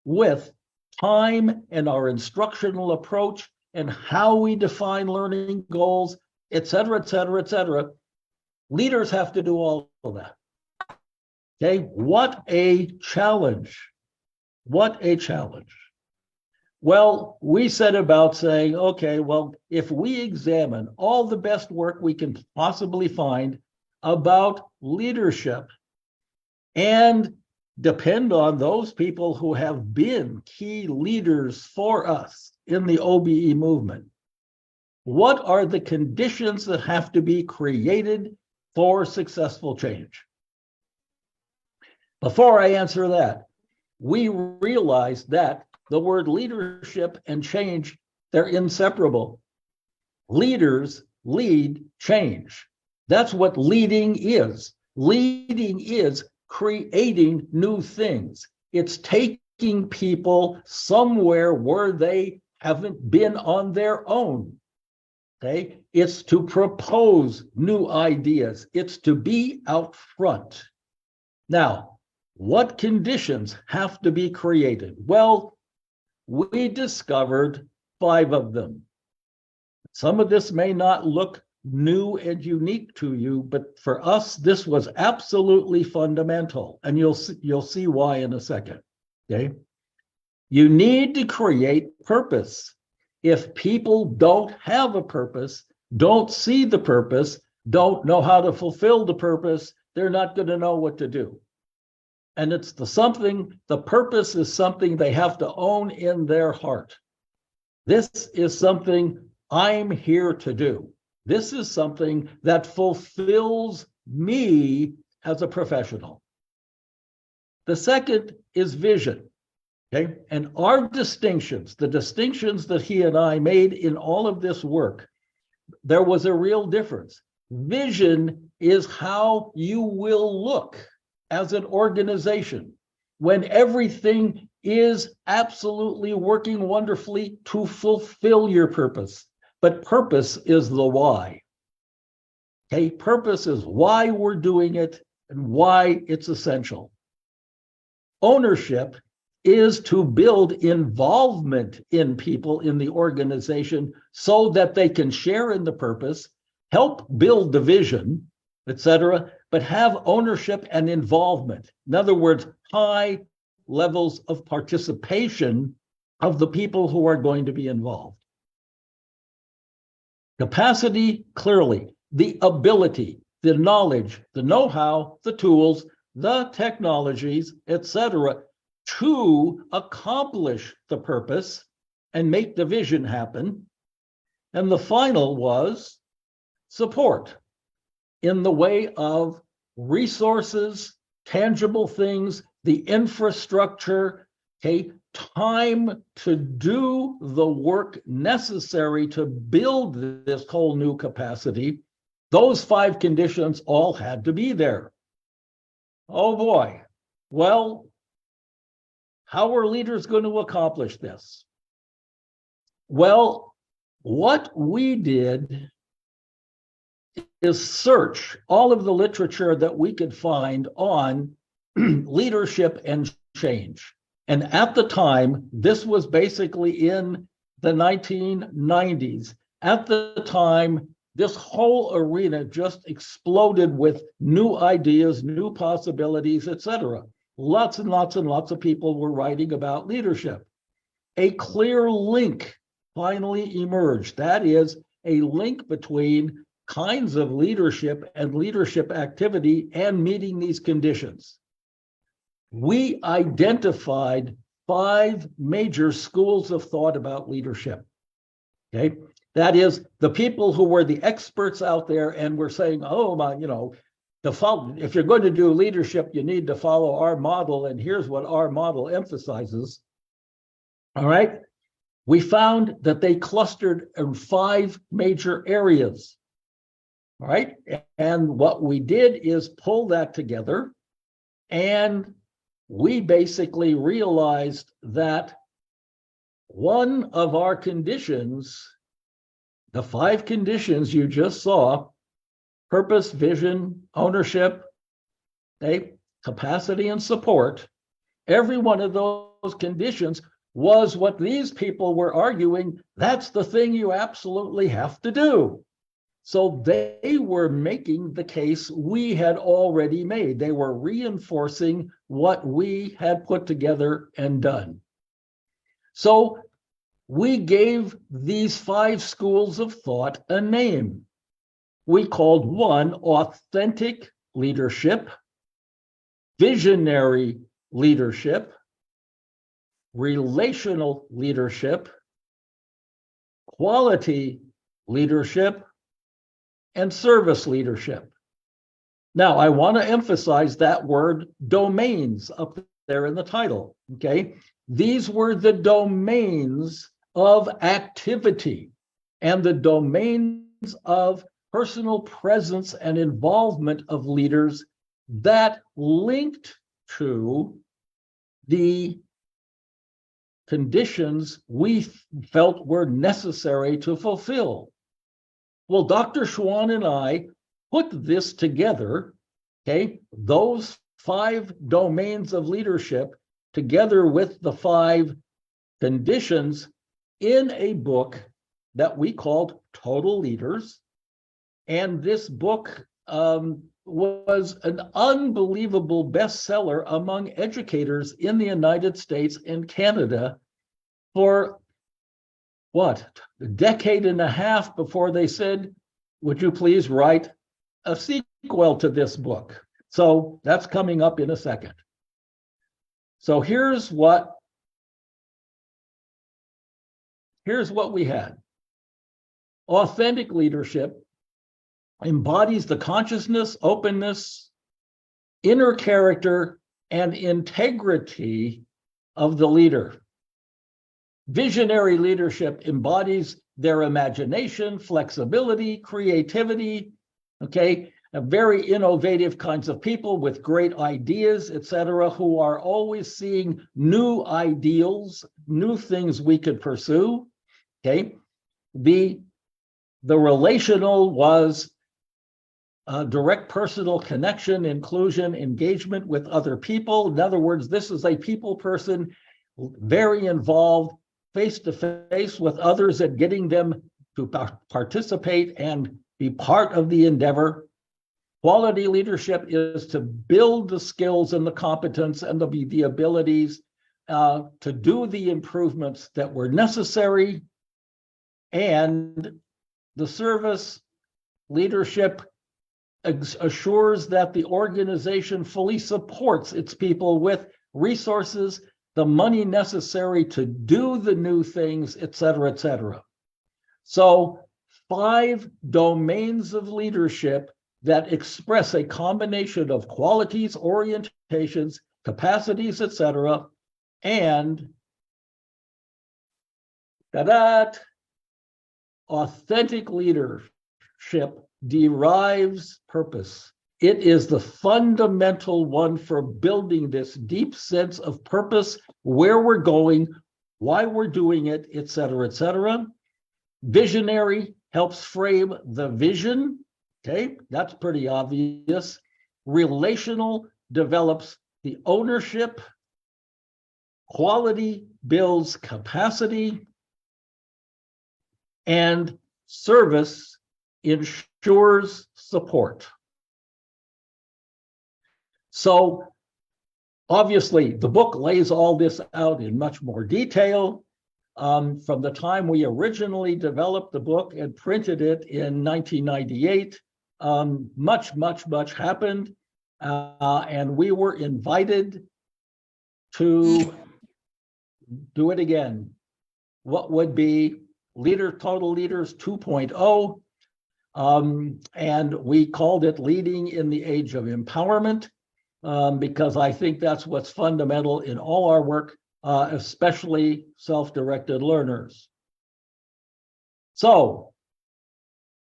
S1: with time and our instructional approach and how we define learning goals, et cetera, et cetera, et cetera. Leaders have to do all of that. Okay, what a challenge. What a challenge. Well, we set about saying, okay, well, if we examine all the best work we can possibly find about leadership and depend on those people who have been key leaders for us in the OBE movement, what are the conditions that have to be created for successful change? Before I answer that, we realize that the word leadership and change, they're inseparable. Leaders lead change. That's what leading is. Leading is creating new things. It's taking people somewhere where they haven't been on their own. Okay? It's to propose new ideas. It's to be out front. Now, what conditions have to be created? Well, we discovered 5 of them. Some of this may not look new and unique to you, but for us, this was absolutely fundamental. And you'll see why in a second. Okay? You need to create purpose. If people don't have a purpose, don't see the purpose, don't know how to fulfill the purpose, they're not going to know what to do. And it's the purpose is something they have to own in their heart. This is something I'm here to do. This is something that fulfills me as a professional. The second is vision. Okay? And our distinctions, the distinctions that he and I made in all of this work, there was a real difference. Vision is how you will look as an organization when everything is absolutely working wonderfully to fulfill your purpose. But purpose is the why. Okay, purpose is why we're doing it and why it's essential. Ownership is to build involvement in people in the organization so that they can share in the purpose, help build the vision, etc., but have ownership and involvement. In other words, high levels of participation of the people who are going to be involved. Capacity, clearly, the ability, the knowledge, the know-how, the tools, the technologies, etc., to accomplish the purpose and make the vision happen. And the final was support in the way of resources, tangible things, the infrastructure, okay, time to do the work necessary to build this whole new capacity. Those 5 conditions all had to be there. Oh boy. Well, how are leaders going to accomplish this? Well, what we did is search all of the literature that we could find on leadership and change. And at the time, this was basically in the 1990s. At the time, this whole arena just exploded with new ideas, new possibilities, etc. Lots and lots and lots of people were writing about leadership. A clear link finally emerged. That is a link between kinds of leadership and leadership activity and meeting these conditions. We identified 5 major schools of thought about leadership. Okay, that is the people who were the experts out there and were saying, oh my, if you're going to do leadership, you need to follow our model, and here's what our model emphasizes. All right, we found that they clustered in 5 major areas. All right, and what we did is pull that together And we basically realized that one of our conditions, the 5 conditions you just saw, purpose, vision, ownership, capacity, and support, every one of those conditions was what these people were arguing. That's the thing you absolutely have to do. So they were making the case we had already made. They were reinforcing what we had put together and done. So we gave these 5 schools of thought a name. We called one authentic leadership, visionary leadership, relational leadership, quality leadership, and service leadership. Now, I want to emphasize that word domains up there in the title, okay? These were the domains of activity and the domains of personal presence and involvement of leaders that linked to the conditions we felt were necessary to fulfill. Well, Dr. Schwann and I put this together, okay, those 5 domains of leadership together with the 5 conditions in a book that we called Total Leaders. And this book was an unbelievable bestseller among educators in the United States and Canada for a decade and a half before they said, would you please write a sequel to this book? So that's coming up in a second. So here's what we had. Authentic leadership embodies the consciousness, openness, inner character, and integrity of the leader. Visionary leadership embodies their imagination, flexibility, creativity, okay, very innovative kinds of people with great ideas, etc., who are always seeing new ideals, new things we could pursue, okay? The relational was direct personal connection, inclusion, engagement with other people. In other words, this is a people person, very involved, face-to-face with others and getting them to participate and be part of the endeavor. Quality leadership is to build the skills and the competence and the abilities to do the improvements that were necessary. And the service leadership assures that the organization fully supports its people with resources, the money necessary to do the new things, et cetera, et cetera. So 5 domains of leadership that express a combination of qualities, orientations, capacities, et cetera, and authentic leadership derives purpose. It is the fundamental one for building this deep sense of purpose, where we're going, why we're doing it, et cetera, et cetera. Visionary helps frame the vision. Okay, that's pretty obvious. Relational develops the ownership. Quality builds capacity. And service ensures support. So obviously, the book lays all this out in much more detail. From the time we originally developed the book and printed it in 1998, much happened. And we were invited to do it again. What would be Total Leaders 2.0. And we called it Leading in the Age of Empowerment. Because I think that's what's fundamental in all our work, especially self-directed learners. So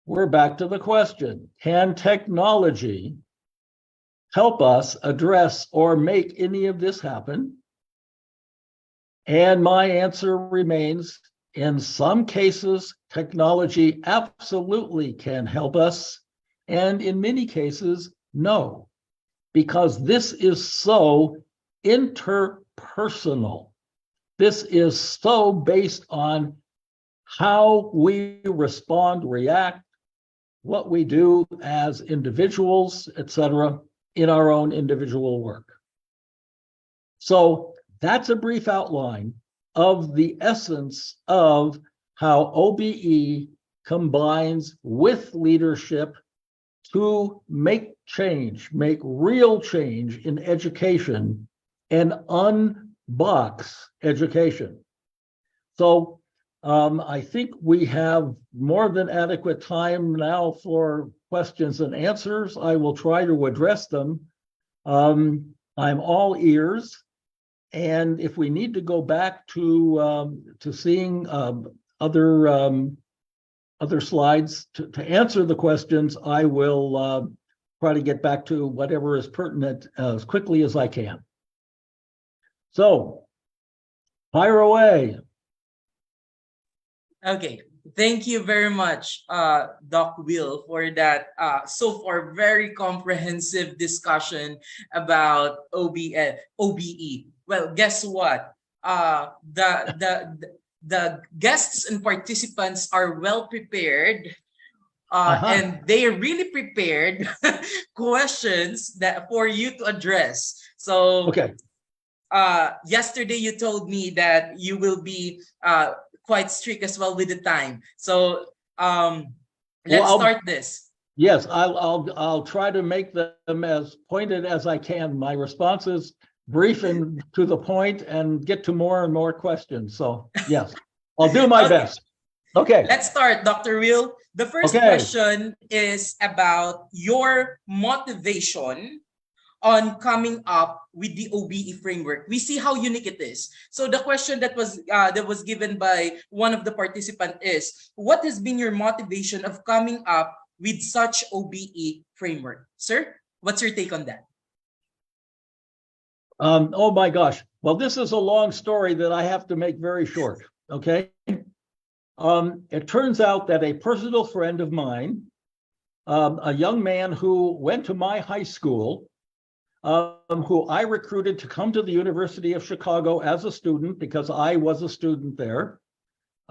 S1: we're back to the question, can technology help us address or make any of this happen? And my answer remains, in some cases, technology absolutely can help us. And in many cases, no, because this is so interpersonal. This is so based on how we respond, react, what we do as individuals, etc., in our own individual work. So that's a brief outline of the essence of how OBE combines with leadership to make change, make real change in education and unbox education. So I think we have more than adequate time now for questions and answers. I will try to address them. I'm all ears. And if we need to go back to seeing other slides to answer the questions, I will try to get back to whatever is pertinent as quickly as I can. So, fire away.
S2: Okay, thank you very much, Doc Will, for that so far very comprehensive discussion about OBE. Well, guess what? The guests and participants are well prepared, and they really prepared questions that for you to address. So,
S1: okay.
S2: Yesterday you told me that you will be quite strict as well with the time. So let's start this.
S1: Yes, I'll try to make them as pointed as I can. My responses brief and to the point and get to more and more questions. So yes, I'll do my best. Okay.
S2: Let's start, Dr. Will. The first question is about your motivation on coming up with the OBE framework. We see how unique it is. So the question that was given by one of the participants is, what has been your motivation of coming up with such OBE framework? Sir, what's your take on that?
S1: Oh my gosh. Well, this is a long story that I have to make very short. Okay. It turns out that a personal friend of mine, a young man who went to my high school, who I recruited to come to the University of Chicago as a student because I was a student there.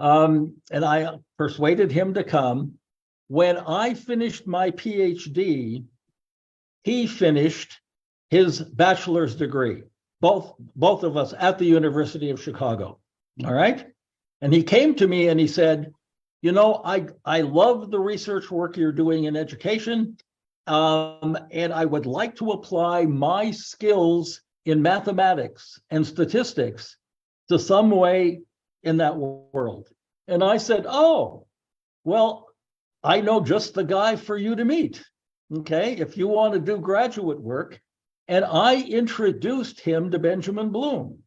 S1: And I persuaded him to come. When I finished my PhD, he finished his bachelor's degree, both of us at the University of Chicago. All right. And he came to me and he said, you know, I love the research work you're doing in education. And I would like to apply my skills in mathematics and statistics to some way in that world. And I said, oh, well, I know just the guy for you to meet. Okay, if you want to do graduate work. And I introduced him to Benjamin Bloom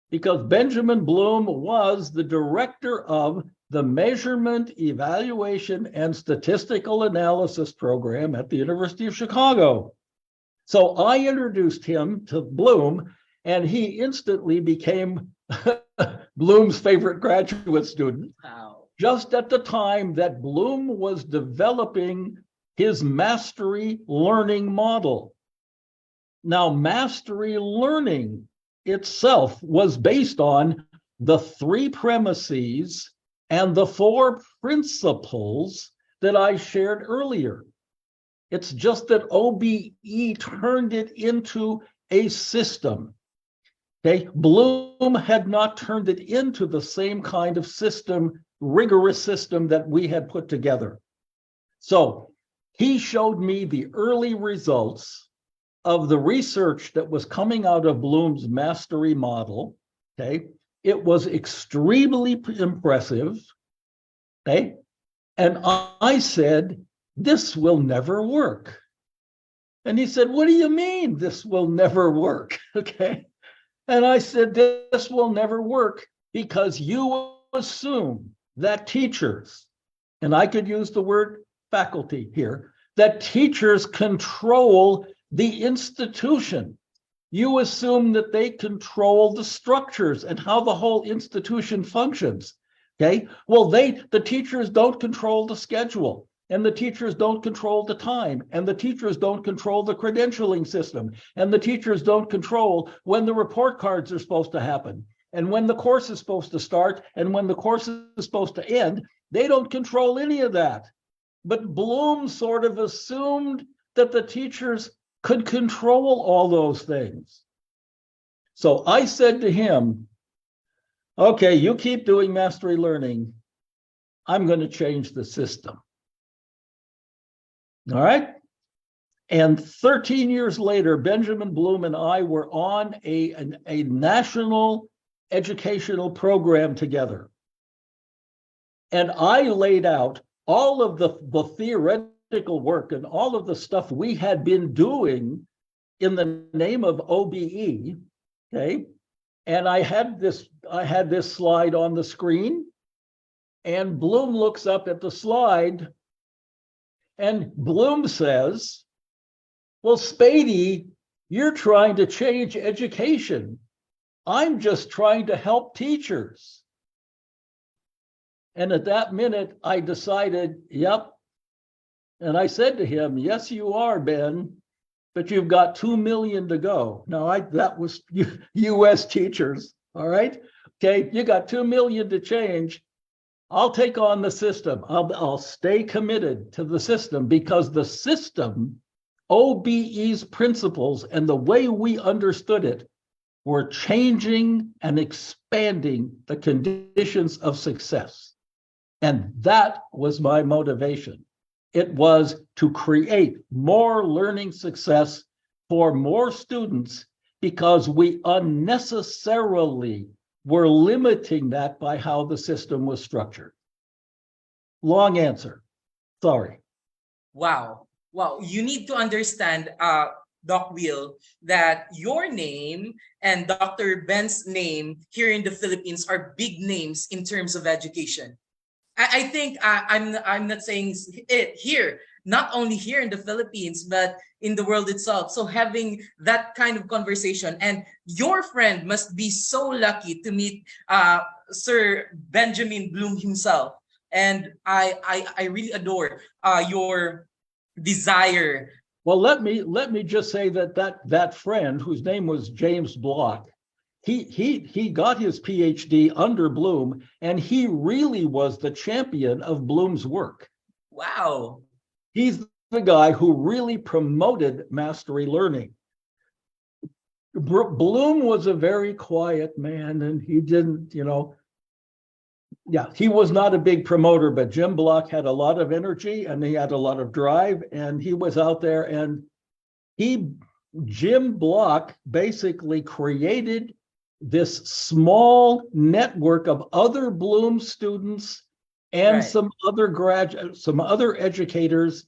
S1: because Benjamin Bloom was the director of the Measurement, Evaluation, and Statistical Analysis program at the University of Chicago. So I introduced him to Bloom, and he instantly became Bloom's favorite graduate student.
S2: Wow.
S1: Just at the time that Bloom was developing his mastery learning model. Now, mastery learning itself was based on the 3 premises and the 4 principles that I shared earlier. It's just that OBE turned it into a system. Okay, Bloom had not turned it into the same kind of system, rigorous system that we had put together. So he showed me the early results of the research that was coming out of Bloom's mastery model. Okay, it was extremely impressive. Okay, and I said, this will never work. And he said, what do you mean this will never work? Okay, and I said, this will never work because you assume that teachers, and I could use the word faculty here, that teachers control the institution. You assume that they control the structures and how the whole institution functions. Okay. Well, the teachers don't control the schedule, and the teachers don't control the time, and the teachers don't control the credentialing system, and the teachers don't control when the report cards are supposed to happen, and when the course is supposed to start, and when the course is supposed to end. They don't control any of that. But Bloom sort of assumed that the teachers could control all those things. So I said to him, okay, you keep doing mastery learning. I'm going to change the system. All right. And 13 years later, Benjamin Bloom and I were on a national educational program together. And I laid out all of the theoretical work and all of the stuff we had been doing in the name of OBE. Okay. And I had this slide on the screen, and Bloom looks up at the slide, and Bloom says, well, Spady, you're trying to change education. I'm just trying to help teachers. And at that minute, I decided, yep. And I said to him, yes, you are, Ben, but you've got 2 million to go. Now, that was US teachers, all right? Okay, you got 2 million to change. I'll take on the system. I'll stay committed to the system, because the system, OBE's principles and the way we understood it, were changing and expanding the conditions of success. And that was my motivation. It was to create more learning success for more students, because we unnecessarily were limiting that by how the system was structured. Long answer. Sorry.
S2: Wow. Wow. You need to understand, Doc Will, that your name and Dr. Ben's name here in the Philippines are big names in terms of education. I think I'm not saying it here, not only here in the Philippines, but in the world itself. So having that kind of conversation, and your friend must be so lucky to meet Sir Benjamin Bloom himself. And I really adore your desire.
S1: Well, let me just say that friend, whose name was James Block, he got his PhD under Bloom, and he really was the champion of Bloom's work.
S2: Wow.
S1: He's the guy who really promoted mastery learning. Bloom was a very quiet man, and he didn't, he was not a big promoter, but Jim Block had a lot of energy, and he had a lot of drive, and he was out there, and Jim Block basically created this small network of other Bloom students and some other educators.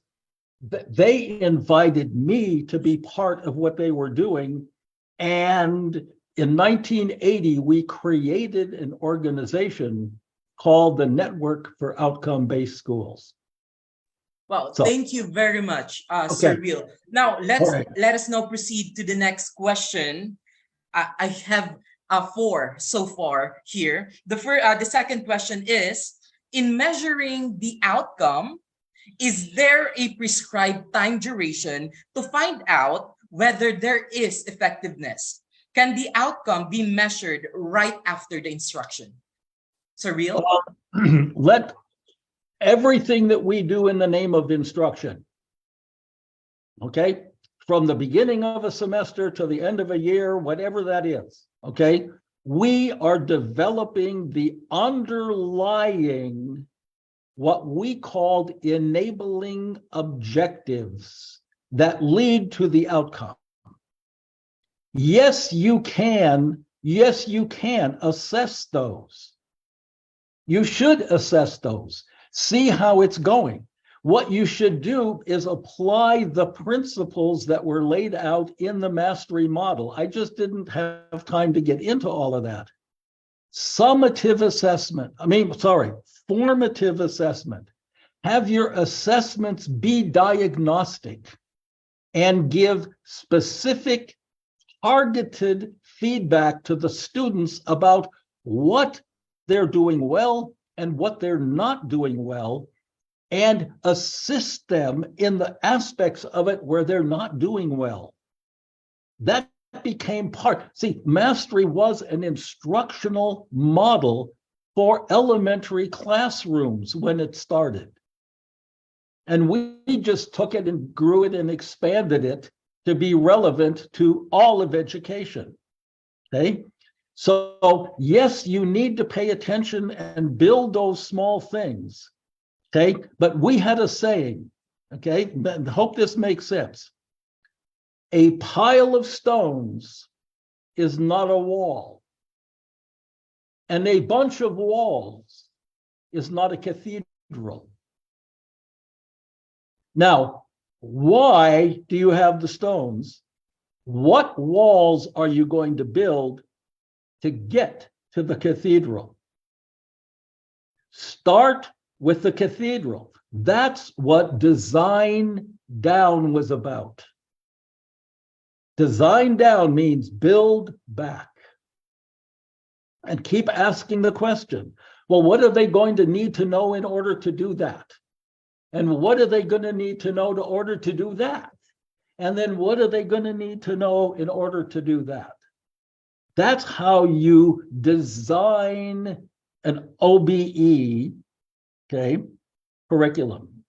S1: They invited me to be part of what they were doing. And in 1980, we created an organization called the Network for Outcome-Based Schools.
S2: Well, thank you very much, Sir Will. Now, let us now proceed to the next question. I have 4 so far here. The second question is, in measuring the outcome, is there a prescribed time duration to find out whether there is effectiveness? Can the outcome be measured right after the instruction? Sir Will?
S1: Let everything that we do in the name of instruction, okay, from the beginning of a semester to the end of a year, whatever that is, okay, we are developing the underlying, what we called enabling objectives that lead to the outcome. Yes, you can assess those. You should assess those. See how it's going. What you should do is apply the principles that were laid out in the mastery model. I just didn't have time to get into all of that. Formative assessment. Have your assessments be diagnostic. and give specific targeted feedback to the students about what they're doing well and what they're not doing well, and assist them in the aspects of it where they're not doing well. That became part. See, mastery was an instructional model for elementary classrooms when it started. And we just took it and grew it and expanded it to be relevant to all of education. Okay? So, yes, you need to pay attention and build those small things. Okay? But we had a saying, okay? I hope this makes sense. A pile of stones is not a wall, and a bunch of walls is not a cathedral. Now, why do you have the stones? What walls are you going to build to get to the cathedral? Start with the cathedral. That's what design down was about. Design down means build back. And keep asking the question, well, what are they going to need to know in order to do that? And what are they going to need to know in order to do that? And then what are they going to need to know in order to do that? That's how you design an OBE, okay, curriculum,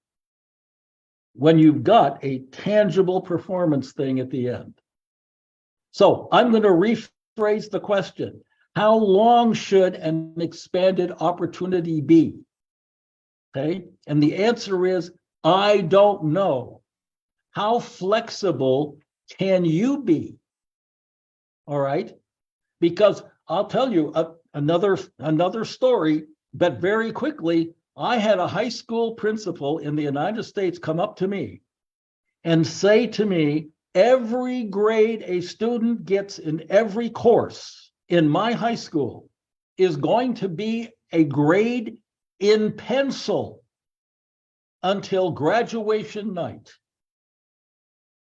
S1: when you've got a tangible performance thing at the end. So I'm going to rephrase the question. How long should an expanded opportunity be? Okay, and the answer is, I don't know. How flexible can you be? All right, because I'll tell you another story, but very quickly, I had a high school principal in the United States come up to me and say to me, every grade a student gets in every course in my high school is going to be a grade in pencil until graduation night.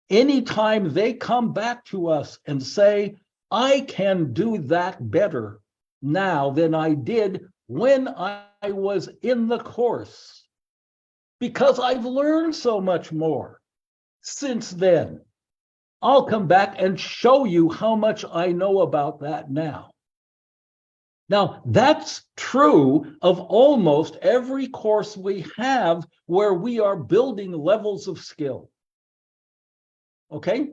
S1: Anytime they come back to us and say, I can do that better now than I did when I was in the course, because I've learned so much more since then, I'll come back and show you how much I know about that now. Now, that's true of almost every course we have where we are building levels of skill. Okay?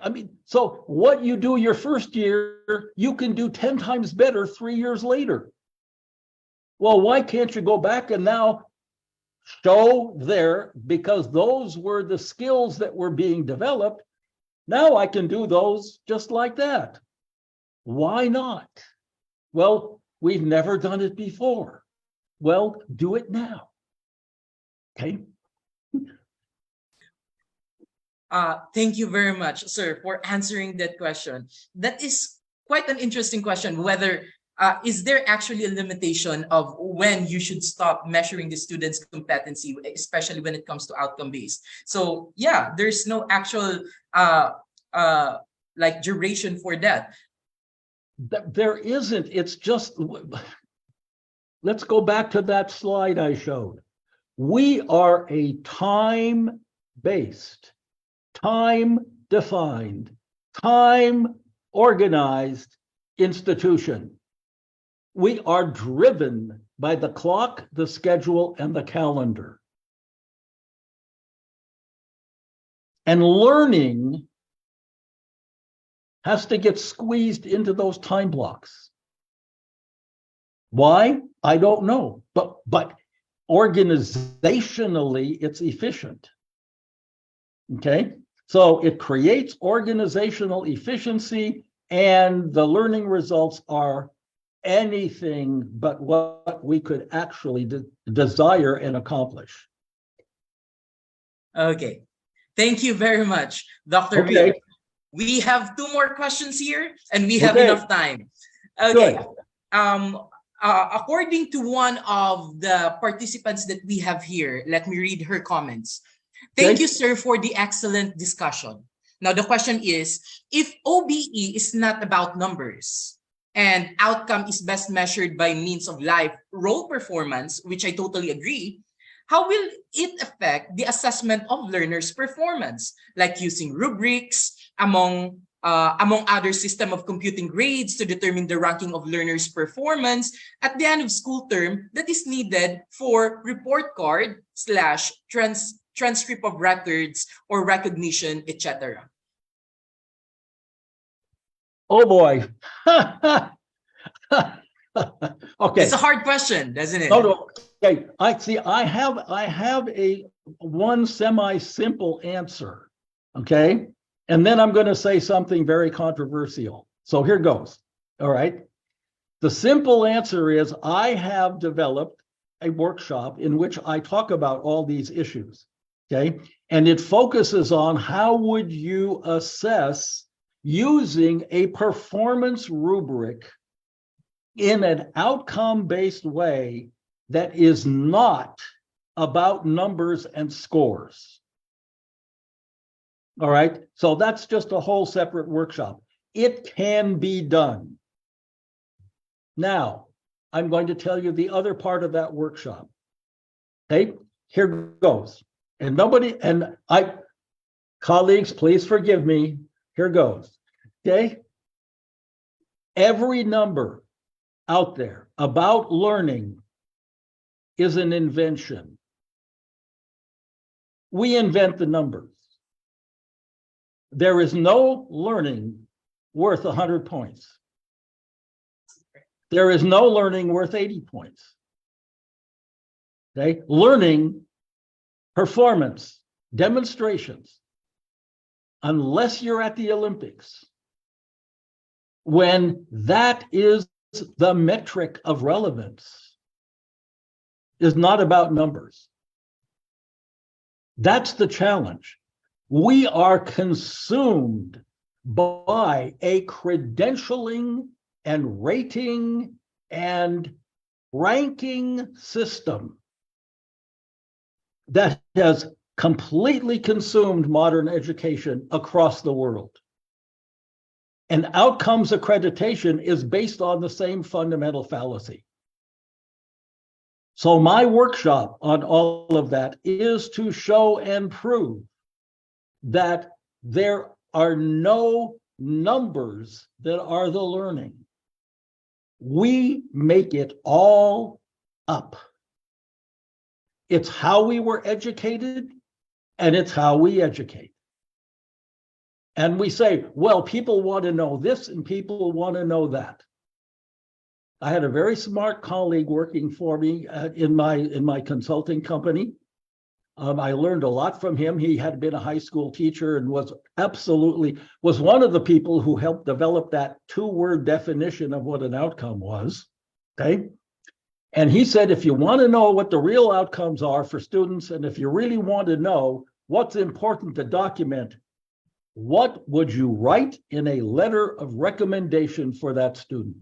S1: I mean, so what you do your first year, you can do 10 times better 3 years later. Well, why can't you go back and now show there, because those were the skills that were being developed. Now I can do those just like that. Why not? Well, we've never done it before. Well, do it now. Okay.
S2: Thank you very much, sir, for answering that question. That is quite an interesting question, whether is there actually a limitation of when you should stop measuring the student's competency, especially when it comes to outcome-based? So yeah, there's no actual like duration for that.
S1: There isn't. It's just, let's go back to that slide I showed. We are a time-based, time-defined, time-organized institution. We are driven by the clock, the schedule, and the calendar. And learning has to get squeezed into those time blocks. Why? I don't know. But organizationally, it's efficient. Okay? So it creates organizational efficiency, and the learning results are anything but what we could actually desire and accomplish.
S2: Okay. Thank you very much, Dr.
S1: Okay.
S2: V. We have 2 more questions here, and we have enough time. Okay. Good. According to one of the participants that we have here, let me read her comments. Thank
S1: Okay?
S2: you, sir, for the excellent discussion. Now, the question is, if OBE is not about numbers and outcome is best measured by means of life role performance, which I totally agree, how will it affect the assessment of learners' performance, like using rubrics among other system of computing grades to determine the ranking of learners' performance at the end of school term that is needed for report card slash transcript of records or recognition, etc.
S1: Oh boy. Okay.
S2: It's a hard question, doesn't it?
S1: No, no. Okay. I see. I have a one semi-simple answer. Okay. And then I'm going to say something very controversial. So here goes. All right. The simple answer is I have developed a workshop in which I talk about all these issues. Okay. And it focuses on how would you assess using a performance rubric in an outcome-based way that is not about numbers and scores. All right. So that's just a whole separate workshop. It can be done. Now, I'm going to tell you the other part of that workshop. Okay, here goes. And colleagues, please forgive me. Here goes. Okay. Every number out there about learning is an invention. We invent the numbers. There is no learning worth 100 points. There is no learning worth 80 points. Okay, learning, performance, demonstrations, unless you're at the Olympics, when that is the metric of relevance, is not about numbers. That's the challenge. We are consumed by a credentialing and rating and ranking system that has completely consumed modern education across the world. And outcomes accreditation is based on the same fundamental fallacy. So my workshop on all of that is to show and prove that there are no numbers that are the learning. We make it all up. It's how we were educated, and it's how we educate. And we say, well, people want to know this and people want to know that. I had a very smart colleague working for me in my consulting company. I learned a lot from him. He had been a high school teacher and was one of the people who helped develop that two-word definition of what an outcome was. Okay. And he said, if you want to know what the real outcomes are for students, and if you really want to know what's important to document, what would you write in a letter of recommendation for that student?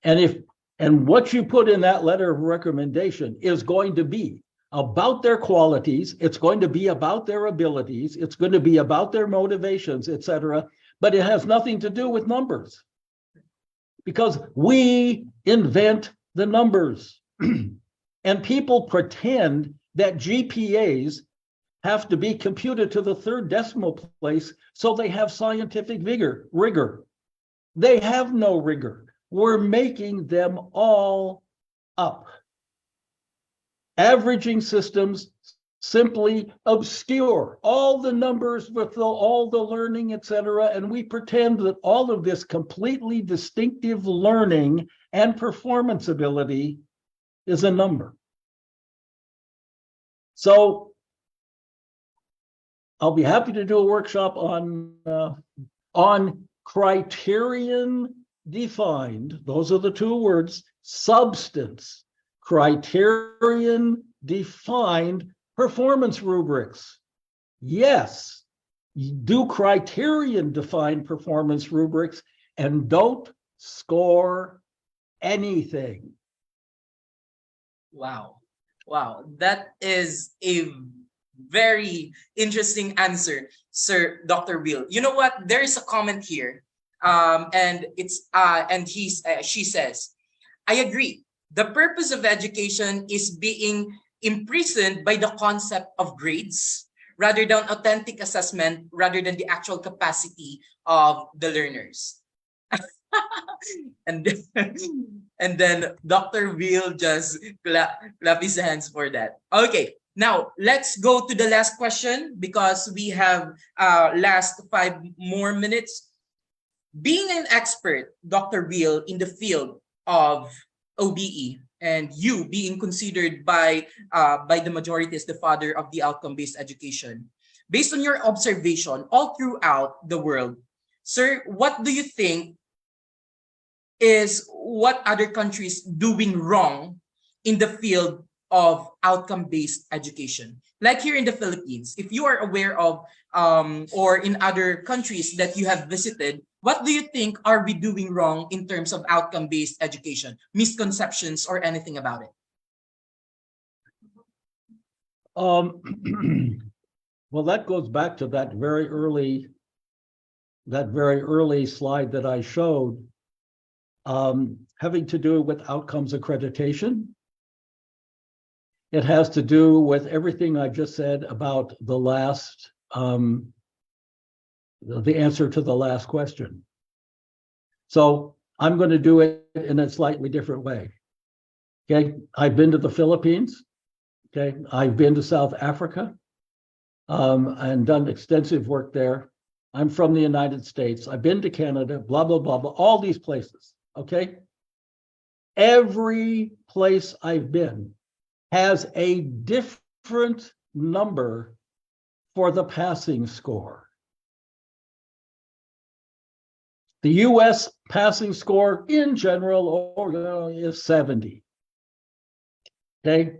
S1: And what you put in that letter of recommendation is going to be about their qualities, it's going to be about their abilities, it's going to be about their motivations, etc. But it has nothing to do with numbers, because we invent the numbers. And people pretend that GPAs have to be computed to the third decimal place so they have scientific rigor. They have no rigor. We're making them all up. Averaging systems simply obscure all the numbers with all the learning, etc. And we pretend that all of this completely distinctive learning and performance ability is a number. So I'll be happy to do a workshop on criterion defined, those are the two words, substance, criterion defined performance rubrics. Yes, do criterion defined performance rubrics and don't score anything.
S2: Wow. Wow. That is a Very interesting answer, Sir Dr. Will. You know what? There is a comment here, and she says, "I agree. The purpose of education is being imprisoned by the concept of grades rather than authentic assessment, rather than the actual capacity of the learners." and then, and then Dr. Will just clap his hands for that. Okay, now let's go to the last question because we have last 5 more minutes. Being an expert, Dr. Will, in the field of OBE, and you being considered by the majority as the father of the outcome-based education, based on your observation all throughout the world, sir, what do you think is what other countries doing wrong in the field of outcome-based education? Like here in the Philippines, if you are aware of or in other countries that you have visited, what do you think are we doing wrong in terms of outcome-based education, misconceptions or anything about it?
S1: Well, that goes back to that very early slide that I showed, having to do with outcomes accreditation. It has to do with everything I just said about the last, the answer to the last question. So I'm going to do it in a slightly different way. Okay, I've been to the Philippines. Okay, I've been to South Africa and done extensive work there. I'm from the United States. I've been to Canada, blah, blah, blah, blah, all these places. Okay, every place I've been has a different number for the passing score. The US passing score in general is 70. Okay.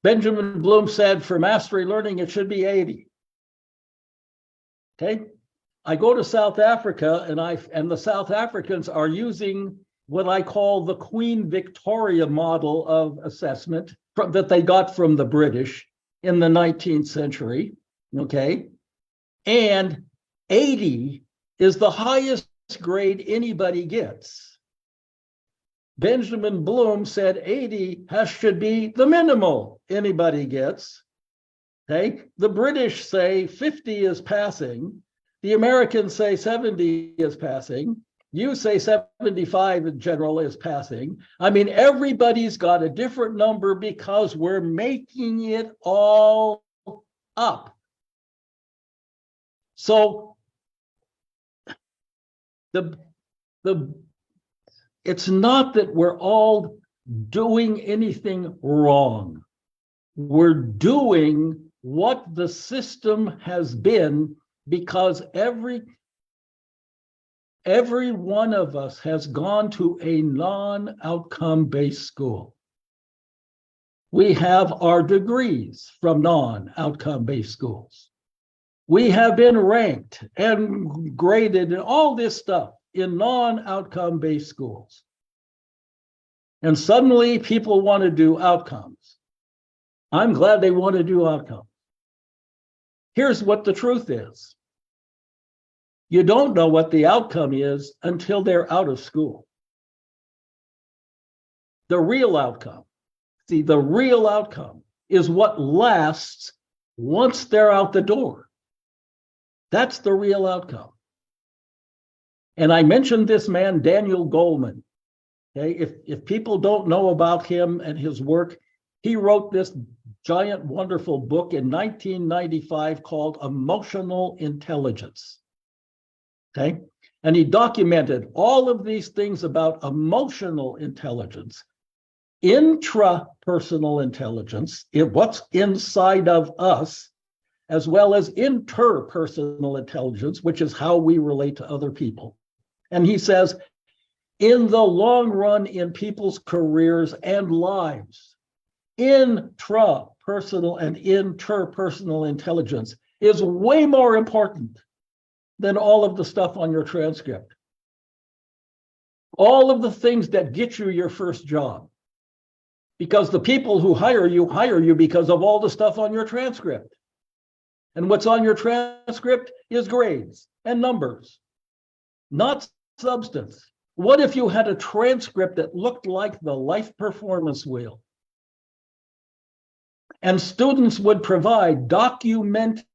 S1: Benjamin Bloom said for mastery learning, it should be 80. Okay. I go to South Africa and the South Africans are using what I call the Queen Victoria model of assessment that they got from the British in the 19th century. Okay. And 80 is the highest grade anybody gets. Benjamin Bloom said 80 should be the minimal anybody gets. Okay. The British say 50 is passing. The Americans say 70 is passing. You say 75 in general is passing. I mean, everybody's got a different number because we're making it all up. So it's not that we're all doing anything wrong. We're doing what the system has been because every one of us has gone to a non-outcome-based school. We have our degrees from non-outcome-based schools. We have been ranked and graded and all this stuff in non-outcome-based schools. And suddenly people want to do outcomes. I'm glad they want to do outcomes. Here's what the truth is. You don't know what the outcome is until they're out of school. The real outcome, the real outcome is what lasts once they're out the door. That's the real outcome. And I mentioned this man, Daniel Goleman. Okay, if people don't know about him and his work, he wrote this giant, wonderful book in 1995 called Emotional Intelligence. Okay, and he documented all of these things about emotional intelligence, intrapersonal intelligence, what's inside of us, as well as interpersonal intelligence, which is how we relate to other people. And he says, in the long run in people's careers and lives, intrapersonal and interpersonal intelligence is way more important than all of the stuff on your transcript. All of the things that get you your first job. Because the people who hire you because of all the stuff on your transcript. And what's on your transcript is grades and numbers, not substance. What if you had a transcript that looked like the life performance wheel? And students would provide documented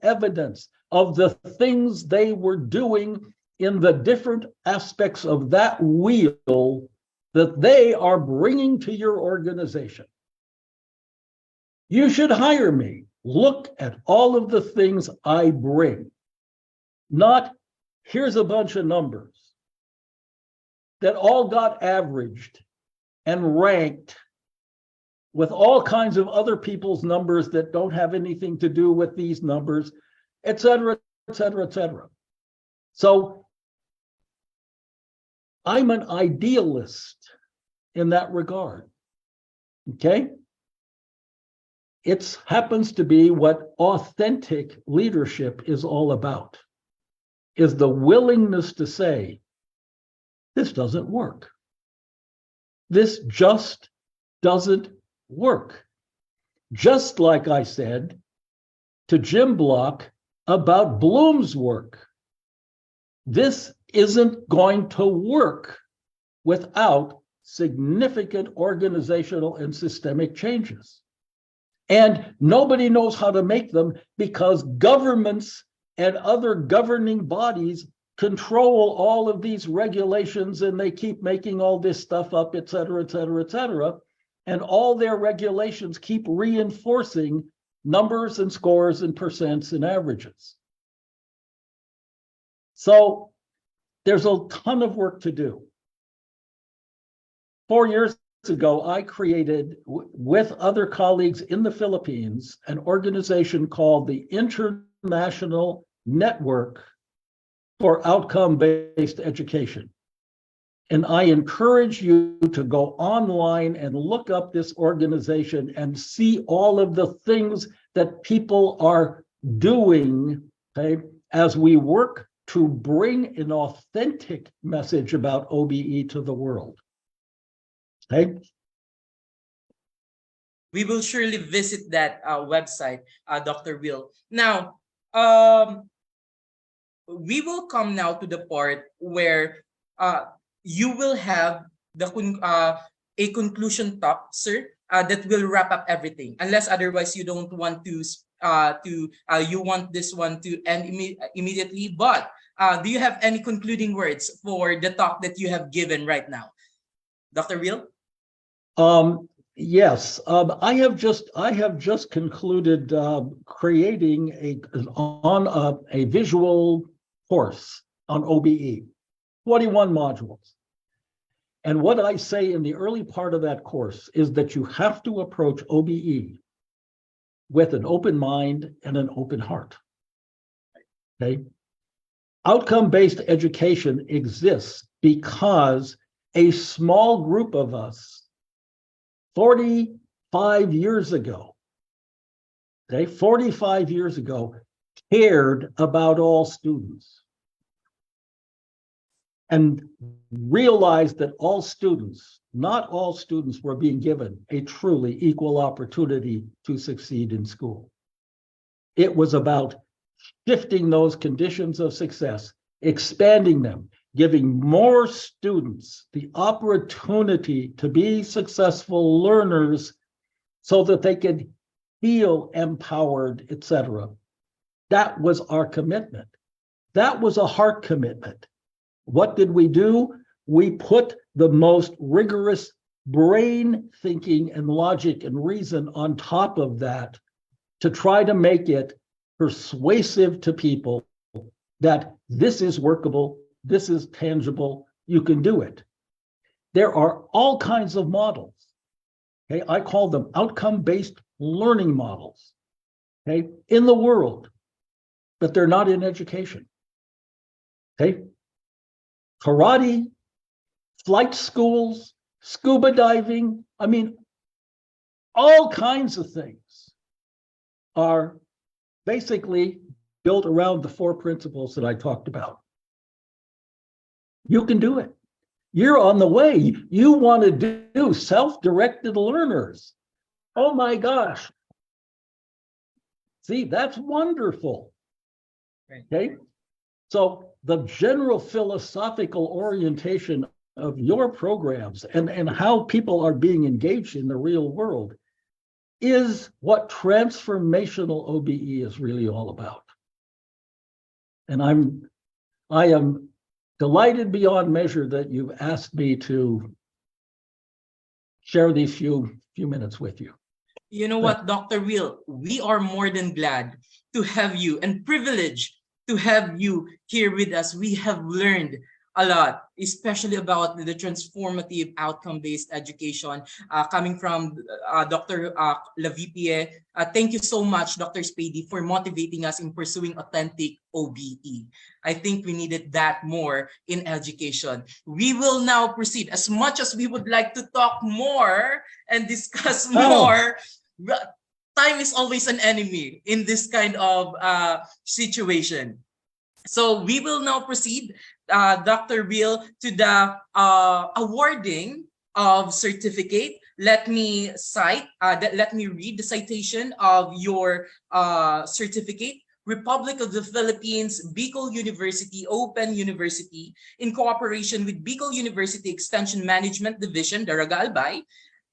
S1: evidence of the things they were doing in the different aspects of that wheel that they are bringing to your organization. You should hire me. Look at all of the things I bring. Not, here's a bunch of numbers that all got averaged and ranked with all kinds of other people's numbers that don't have anything to do with these numbers, et cetera, et cetera, et cetera. So I'm an idealist in that regard, okay? It happens to be what authentic leadership is all about, is the willingness to say, this doesn't work. This just doesn't work. Just like I said to Jim Block about Bloom's work. This isn't going to work without significant organizational and systemic changes. And nobody knows how to make them because governments and other governing bodies control all of these regulations, and they keep making all this stuff up, et cetera, et cetera, et cetera. And all their regulations keep reinforcing numbers and scores and percents and averages. So there's a ton of work to do. 4 years ago, I created, with other colleagues in the Philippines, an organization called the International Network for Outcome-Based Education. And I encourage you to go online and look up this organization and see all of the things that people are doing, okay, as we work to bring an authentic message about OBE to the world. Okay?
S2: We will surely visit that website, Dr. Will. Now, we will come now to the part where you will have a conclusion talk, sir, that will wrap up everything. Unless otherwise you don't want to you want this one to end immediately. But do you have any concluding words for the talk that you have given right now, Dr. Will?
S1: Yes, I have just concluded creating a visual course on OBE, 21 modules. And what I say in the early part of that course is that you have to approach OBE with an open mind and an open heart. Okay? Outcome-based education exists because a small group of us 45 years ago, okay, 45 years ago, cared about all students and realized that all students, not all students, were being given a truly equal opportunity to succeed in school. It was about shifting those conditions of success, expanding them, giving more students the opportunity to be successful learners so that they could feel empowered, etc. That was our commitment. That was a heart commitment. What did we do? We put the most rigorous brain thinking and logic and reason on top of that to try to make it persuasive to people that this is workable, this is tangible, you can do it. There are all kinds of models. Okay, I call them outcome-based learning models, okay, in the world, but they're not in education. Okay, karate, flight schools, scuba diving, I mean, all kinds of things are basically built around the 4 principles that I talked about. You can do it. You're on the way. You want to do self-directed learners. Oh my gosh. See, that's wonderful.
S2: Right.
S1: Okay. So the general philosophical orientation of your programs and how people are being engaged in the real world is what transformational OBE is really all about. And I am delighted beyond measure that you've asked me to share these few minutes with you.
S2: You know what, Dr. Will, we are more than glad to have you and privileged to have you here with us. We have learned a lot, especially about the transformative outcome-based education coming from Dr. Lavipie. Thank you so much, Dr. Spady, for motivating us in pursuing authentic OBE. I think we needed that more in education. We will now proceed. As much as we would like to talk more and discuss more, time is always an enemy in this kind of situation. So we will now proceed, Dr. Will, to the awarding of certificate. Let me let me read the citation of your certificate. Republic of the Philippines, Bicol University, Open University, in cooperation with Bicol University Extension Management Division, Daraga Albay,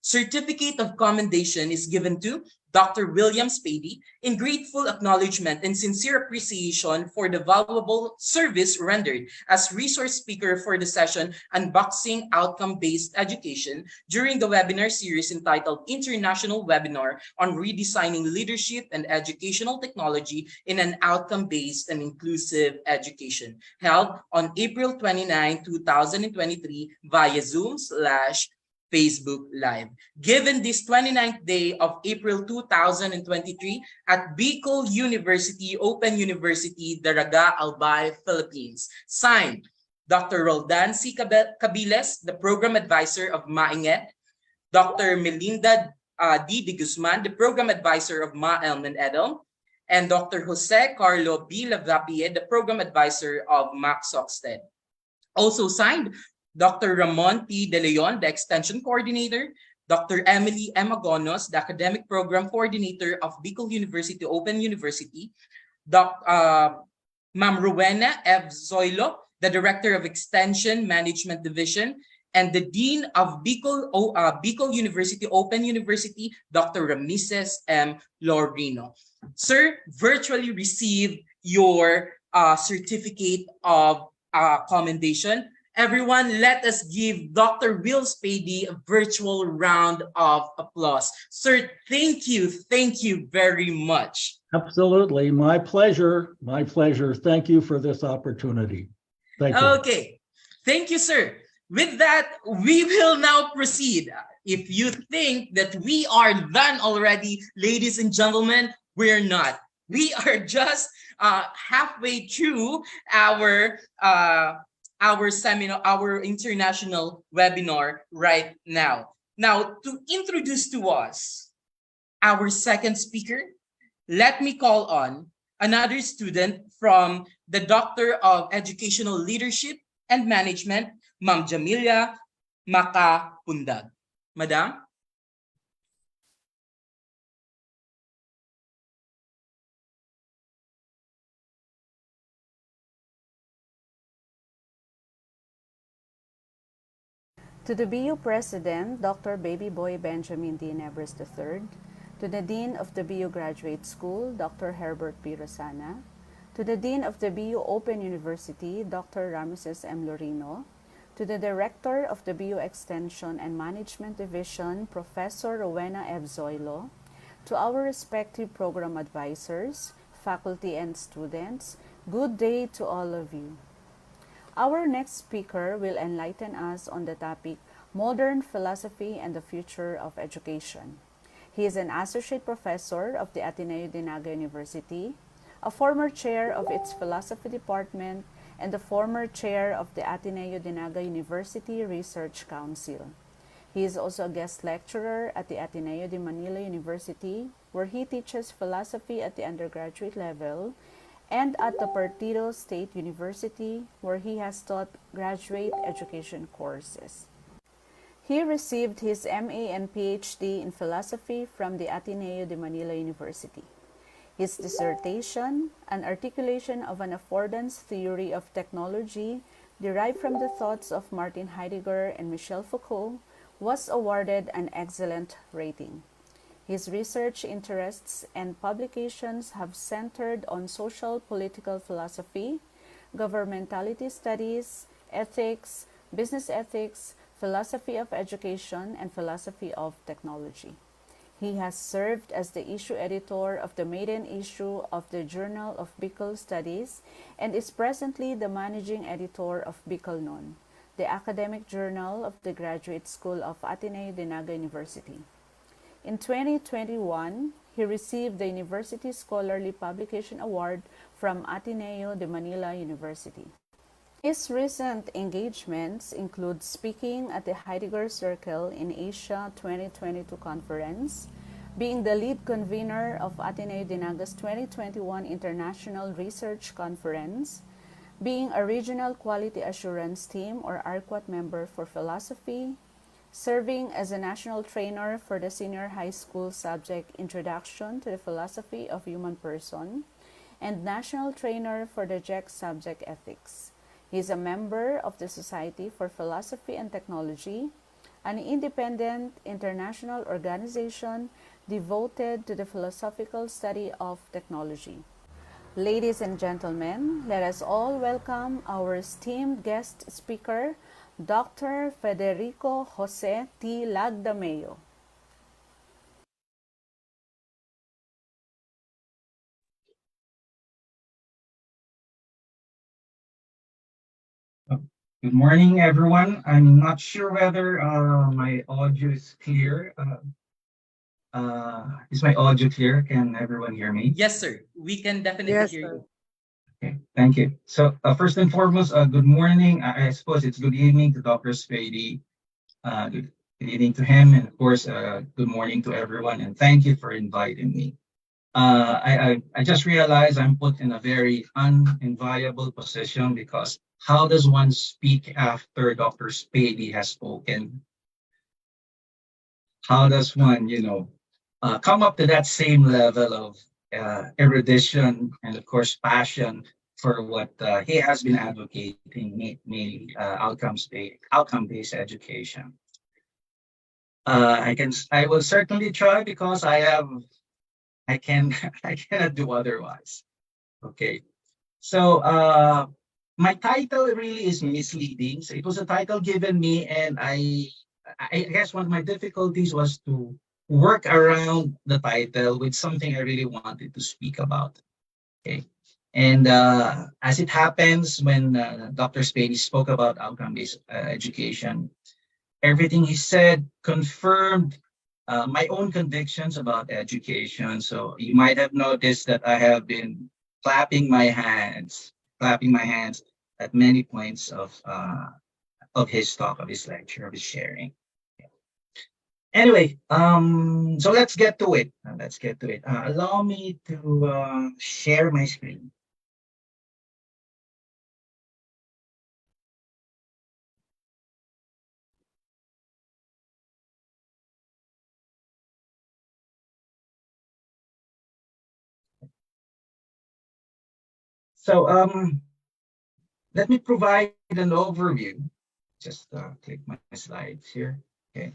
S2: Certificate of Commendation is given to Dr. William Spady in grateful acknowledgement and sincere appreciation for the valuable service rendered as resource speaker for the session Unboxing Outcome-Based Education during the webinar series entitled International Webinar on Redesigning Leadership and Educational Technology in an Outcome-Based and Inclusive Education, held on April 29, 2023 via Zoom/Facebook Live. Given this 29th day of April 2023 at Bicol University, Open University, Daraga Albay, Philippines. Signed, Dr. Roldan C. Cabiles, the Program Advisor of Mainget, Dr. Melinda D. De Guzman, the Program Advisor of MAELM and EDEL, and Dr. Jose Carlo B. Lavapie, the Program Advisor of Max Oxted. Also signed, Dr. Ramon P. De Leon, the Extension Coordinator, Dr. Emily M. Agonos, the Academic Program Coordinator of Bicol University, Open University, Ma'am Rowena F. Zoilo, the Director of Extension Management Division, and the Dean of Bicol University, Open University, Dr. Ramises M. Lorino. Sir, virtually received your certificate of commendation. Everyone, let us give Dr. Will Spady a virtual round of applause. Sir, thank you very much.
S1: Absolutely, my pleasure, my pleasure. Thank you for this opportunity. Thank you.
S2: Okay, thank you, sir. With that, we will now proceed. If you think that we are done already, ladies and gentlemen, we're not. We are just halfway through our seminar, our international webinar right now. Now, to introduce to us our second speaker, let me call on another student from the Doctor of Educational Leadership and Management, Ma'am Jamilia Makapundag. Madam?
S3: To the BU President, Dr. Baby Boy Benjamin D. Nebres III, to the Dean of the BU Graduate School, Dr. Herbert P. Rosana, to the Dean of the BU Open University, Dr. Ramises M. Lorino, to the Director of the BU Extension and Management Division, Professor Rowena F. Zoilo, to our respective program advisors, faculty and students, good day to all of you. Our next speaker will enlighten us on the topic Modern Philosophy and the Future of Education. He is an associate professor of the Ateneo de Naga University, a former chair of its philosophy department, and the former chair of the Ateneo de Naga University Research Council. He is also a guest lecturer at the Ateneo de Manila University, where he teaches philosophy at the undergraduate level, and at the Partido State University, where he has taught graduate education courses. He received his MA and PhD in philosophy from the Ateneo de Manila University. His dissertation, An Articulation of an Affordance Theory of Technology, derived from the thoughts of Martin Heidegger and Michel Foucault, was awarded an excellent rating. His research interests and publications have centered on social political philosophy, governmentality studies, ethics, business ethics, philosophy of education, and philosophy of technology. He has served as the issue editor of the maiden issue of the Journal of Bicol Studies and is presently the managing editor of Bicol Non, the academic journal of the Graduate School of Ateneo de Naga University. In 2021, he received the University Scholarly Publication Award from Ateneo de Manila University. His recent engagements include speaking at the Heidegger Circle in Asia 2022 conference, being the lead convener of Ateneo de Naga's 2021 International Research Conference, being a Regional Quality Assurance Team or ARQUAT member for philosophy, serving as a national trainer for the senior high school subject Introduction to the Philosophy of Human Person, and national trainer for the JEC subject Ethics. He is a member of the Society for Philosophy and Technology, an independent international organization devoted to the philosophical study of technology. Ladies and gentlemen, let us all welcome our esteemed guest speaker, Dr. Federico Jose T. Lagdameo.
S4: Good morning, everyone. I'm not sure whether my audio is clear. Is my audio clear? Can everyone hear me?
S2: Yes, sir. We can definitely hear you.
S4: Okay, thank you. So first and foremost, good morning. I suppose it's good evening to Dr. Spady. Good evening to him, and of course, good morning to everyone. And thank you for inviting me. I just realized I'm put in a very unenviable position because how does one speak after Dr. Spady has spoken? How does one, come up to that same level of erudition and, of course, passion for what he has been advocating, mainly outcome-based education? I will certainly try because I cannot do otherwise. Okay, so my title really is misleading. So it was a title given me, and I guess one of my difficulties was to work around the title with something I really wanted to speak about. Okay, and as it happens, when Dr. Spady spoke about outcome-based education, everything he said confirmed my own convictions about education. So you might have noticed that I have been clapping my hands at many points of his talk, of his lecture, of his sharing. Anyway, so let's get to it. Allow me to share my screen. So let me provide an overview. Just click my slides here. Okay.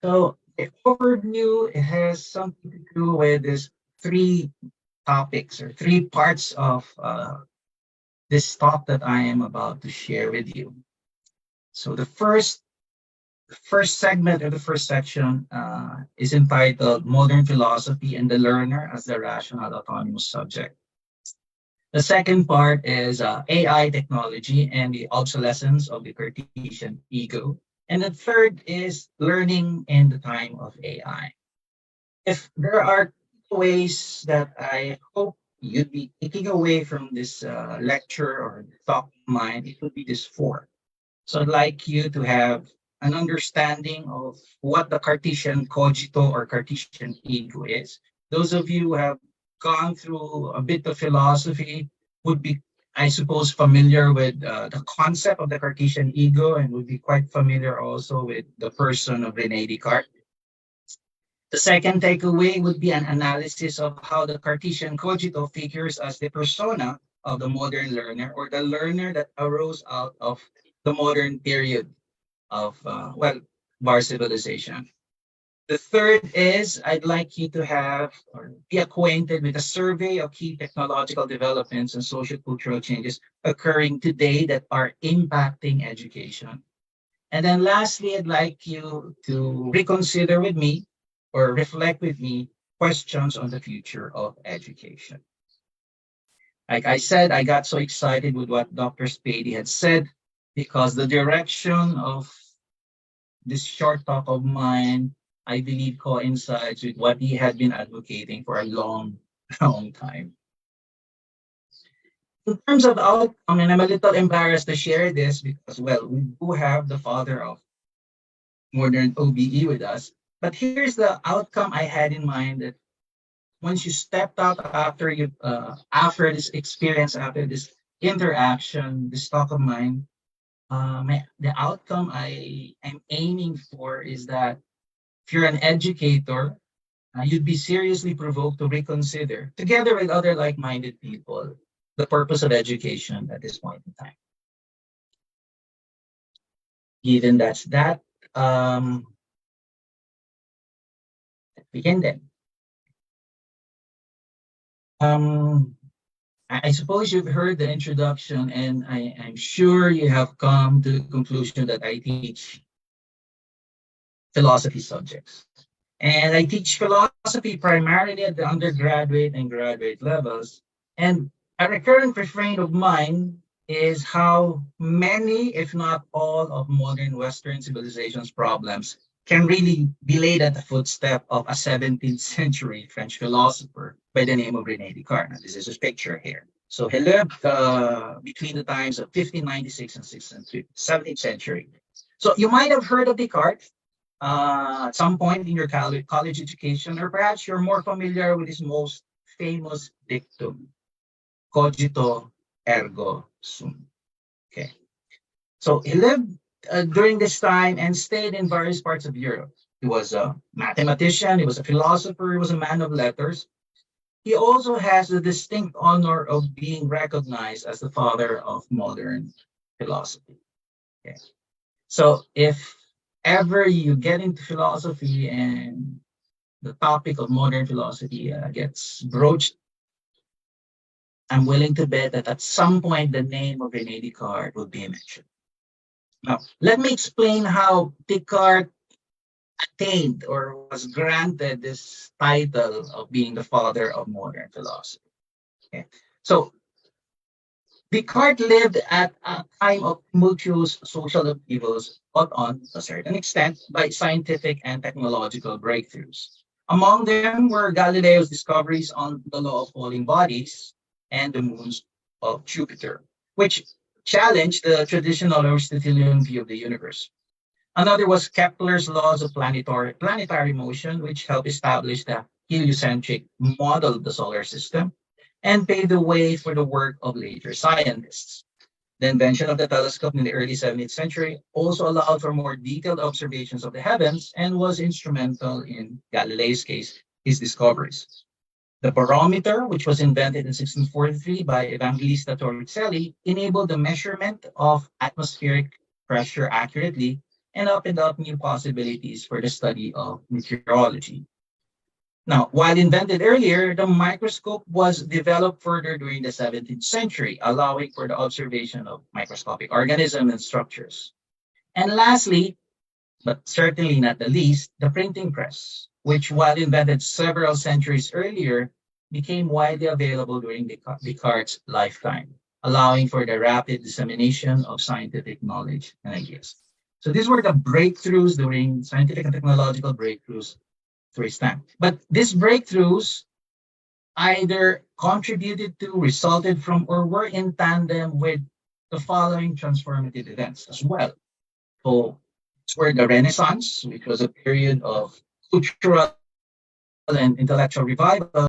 S4: So the overview has something to do with these three topics or three parts of this talk that I am about to share with you. So the first segment or the first section is entitled Modern Philosophy and the Learner as the Rational Autonomous Subject. The second part is AI technology and the obsolescence of the Cartesian ego. And the third is learning in the time of AI. If there are ways that I hope you'd be taking away from this lecture or talk of mine, it would be this four. So I'd like you to have an understanding of what the Cartesian cogito or Cartesian ego is. Those of you who have gone through a bit of philosophy would be, I suppose, familiar with the concept of the Cartesian ego and would be quite familiar also with the person of René Descartes. The second takeaway would be an analysis of how the Cartesian cogito figures as the persona of the modern learner, or the learner that arose out of the modern period of, bar civilization. The third is I'd like you to have or be acquainted with a survey of key technological developments and social cultural changes occurring today that are impacting education. And then lastly, I'd like you to reconsider with me or reflect with me questions on the future of education. Like I said, I got so excited with what Dr. Spady had said because the direction of this short talk of mine, I believe, coincides with what he had been advocating for a long, long time. In terms of outcome, and I'm a little embarrassed to share this because, well, we do have the father of modern OBE with us. But here's the outcome I had in mind, that once you stepped out after this experience, after this interaction, this talk of mine, the outcome I am aiming for is that if you're an educator, you'd be seriously provoked to reconsider, together with other like-minded people, the purpose of education at this point in time. Given that's that, begin then. I suppose you've heard the introduction, and I'm sure you have come to the conclusion that I teach philosophy subjects. And I teach philosophy primarily at the undergraduate and graduate levels. And a recurrent refrain of mine is how many, if not all, of modern Western civilization's problems can really be laid at the footstep of a 17th century French philosopher by the name of René Descartes. Now, this is his picture here. So he lived between the times of 1596 and 17th century. So you might have heard of Descartes at some point in your college education, or perhaps you're more familiar with his most famous dictum, cogito ergo sum. Okay. So he lived during this time and stayed in various parts of Europe. He was a mathematician, he was a philosopher, he was a man of letters. He also has the distinct honor of being recognized as the father of modern philosophy. Okay. So if ever you get into philosophy and the topic of modern philosophy gets broached, I'm willing to bet that at some point the name of René Descartes will be mentioned. Now, let me explain how Descartes attained or was granted this title of being the father of modern philosophy. Okay. So, Descartes lived at a time of tumultuous social upheavals, but on a certain extent by scientific and technological breakthroughs. Among them were Galileo's discoveries on the law of falling bodies and the moons of Jupiter, which challenged the traditional Aristotelian view of the universe. Another was Kepler's laws of planetary motion, which helped establish the heliocentric model of the solar system and paved the way for the work of later scientists. The invention of the telescope in the early 17th century also allowed for more detailed observations of the heavens and was instrumental in Galileo's case, his discoveries. The barometer, which was invented in 1643 by Evangelista Torricelli, enabled the measurement of atmospheric pressure accurately and opened up new possibilities for the study of meteorology. Now, while invented earlier, the microscope was developed further during the 17th century, allowing for the observation of microscopic organisms and structures. And lastly, but certainly not the least, the printing press, which, while invented several centuries earlier, became widely available during Descartes' lifetime, allowing for the rapid dissemination of scientific knowledge and ideas. So these were the breakthroughs during scientific and technological breakthroughs through his time. But these breakthroughs either contributed to, resulted from, or were in tandem with the following transformative events as well. So it's where the Renaissance, which was a period of cultural and intellectual revival,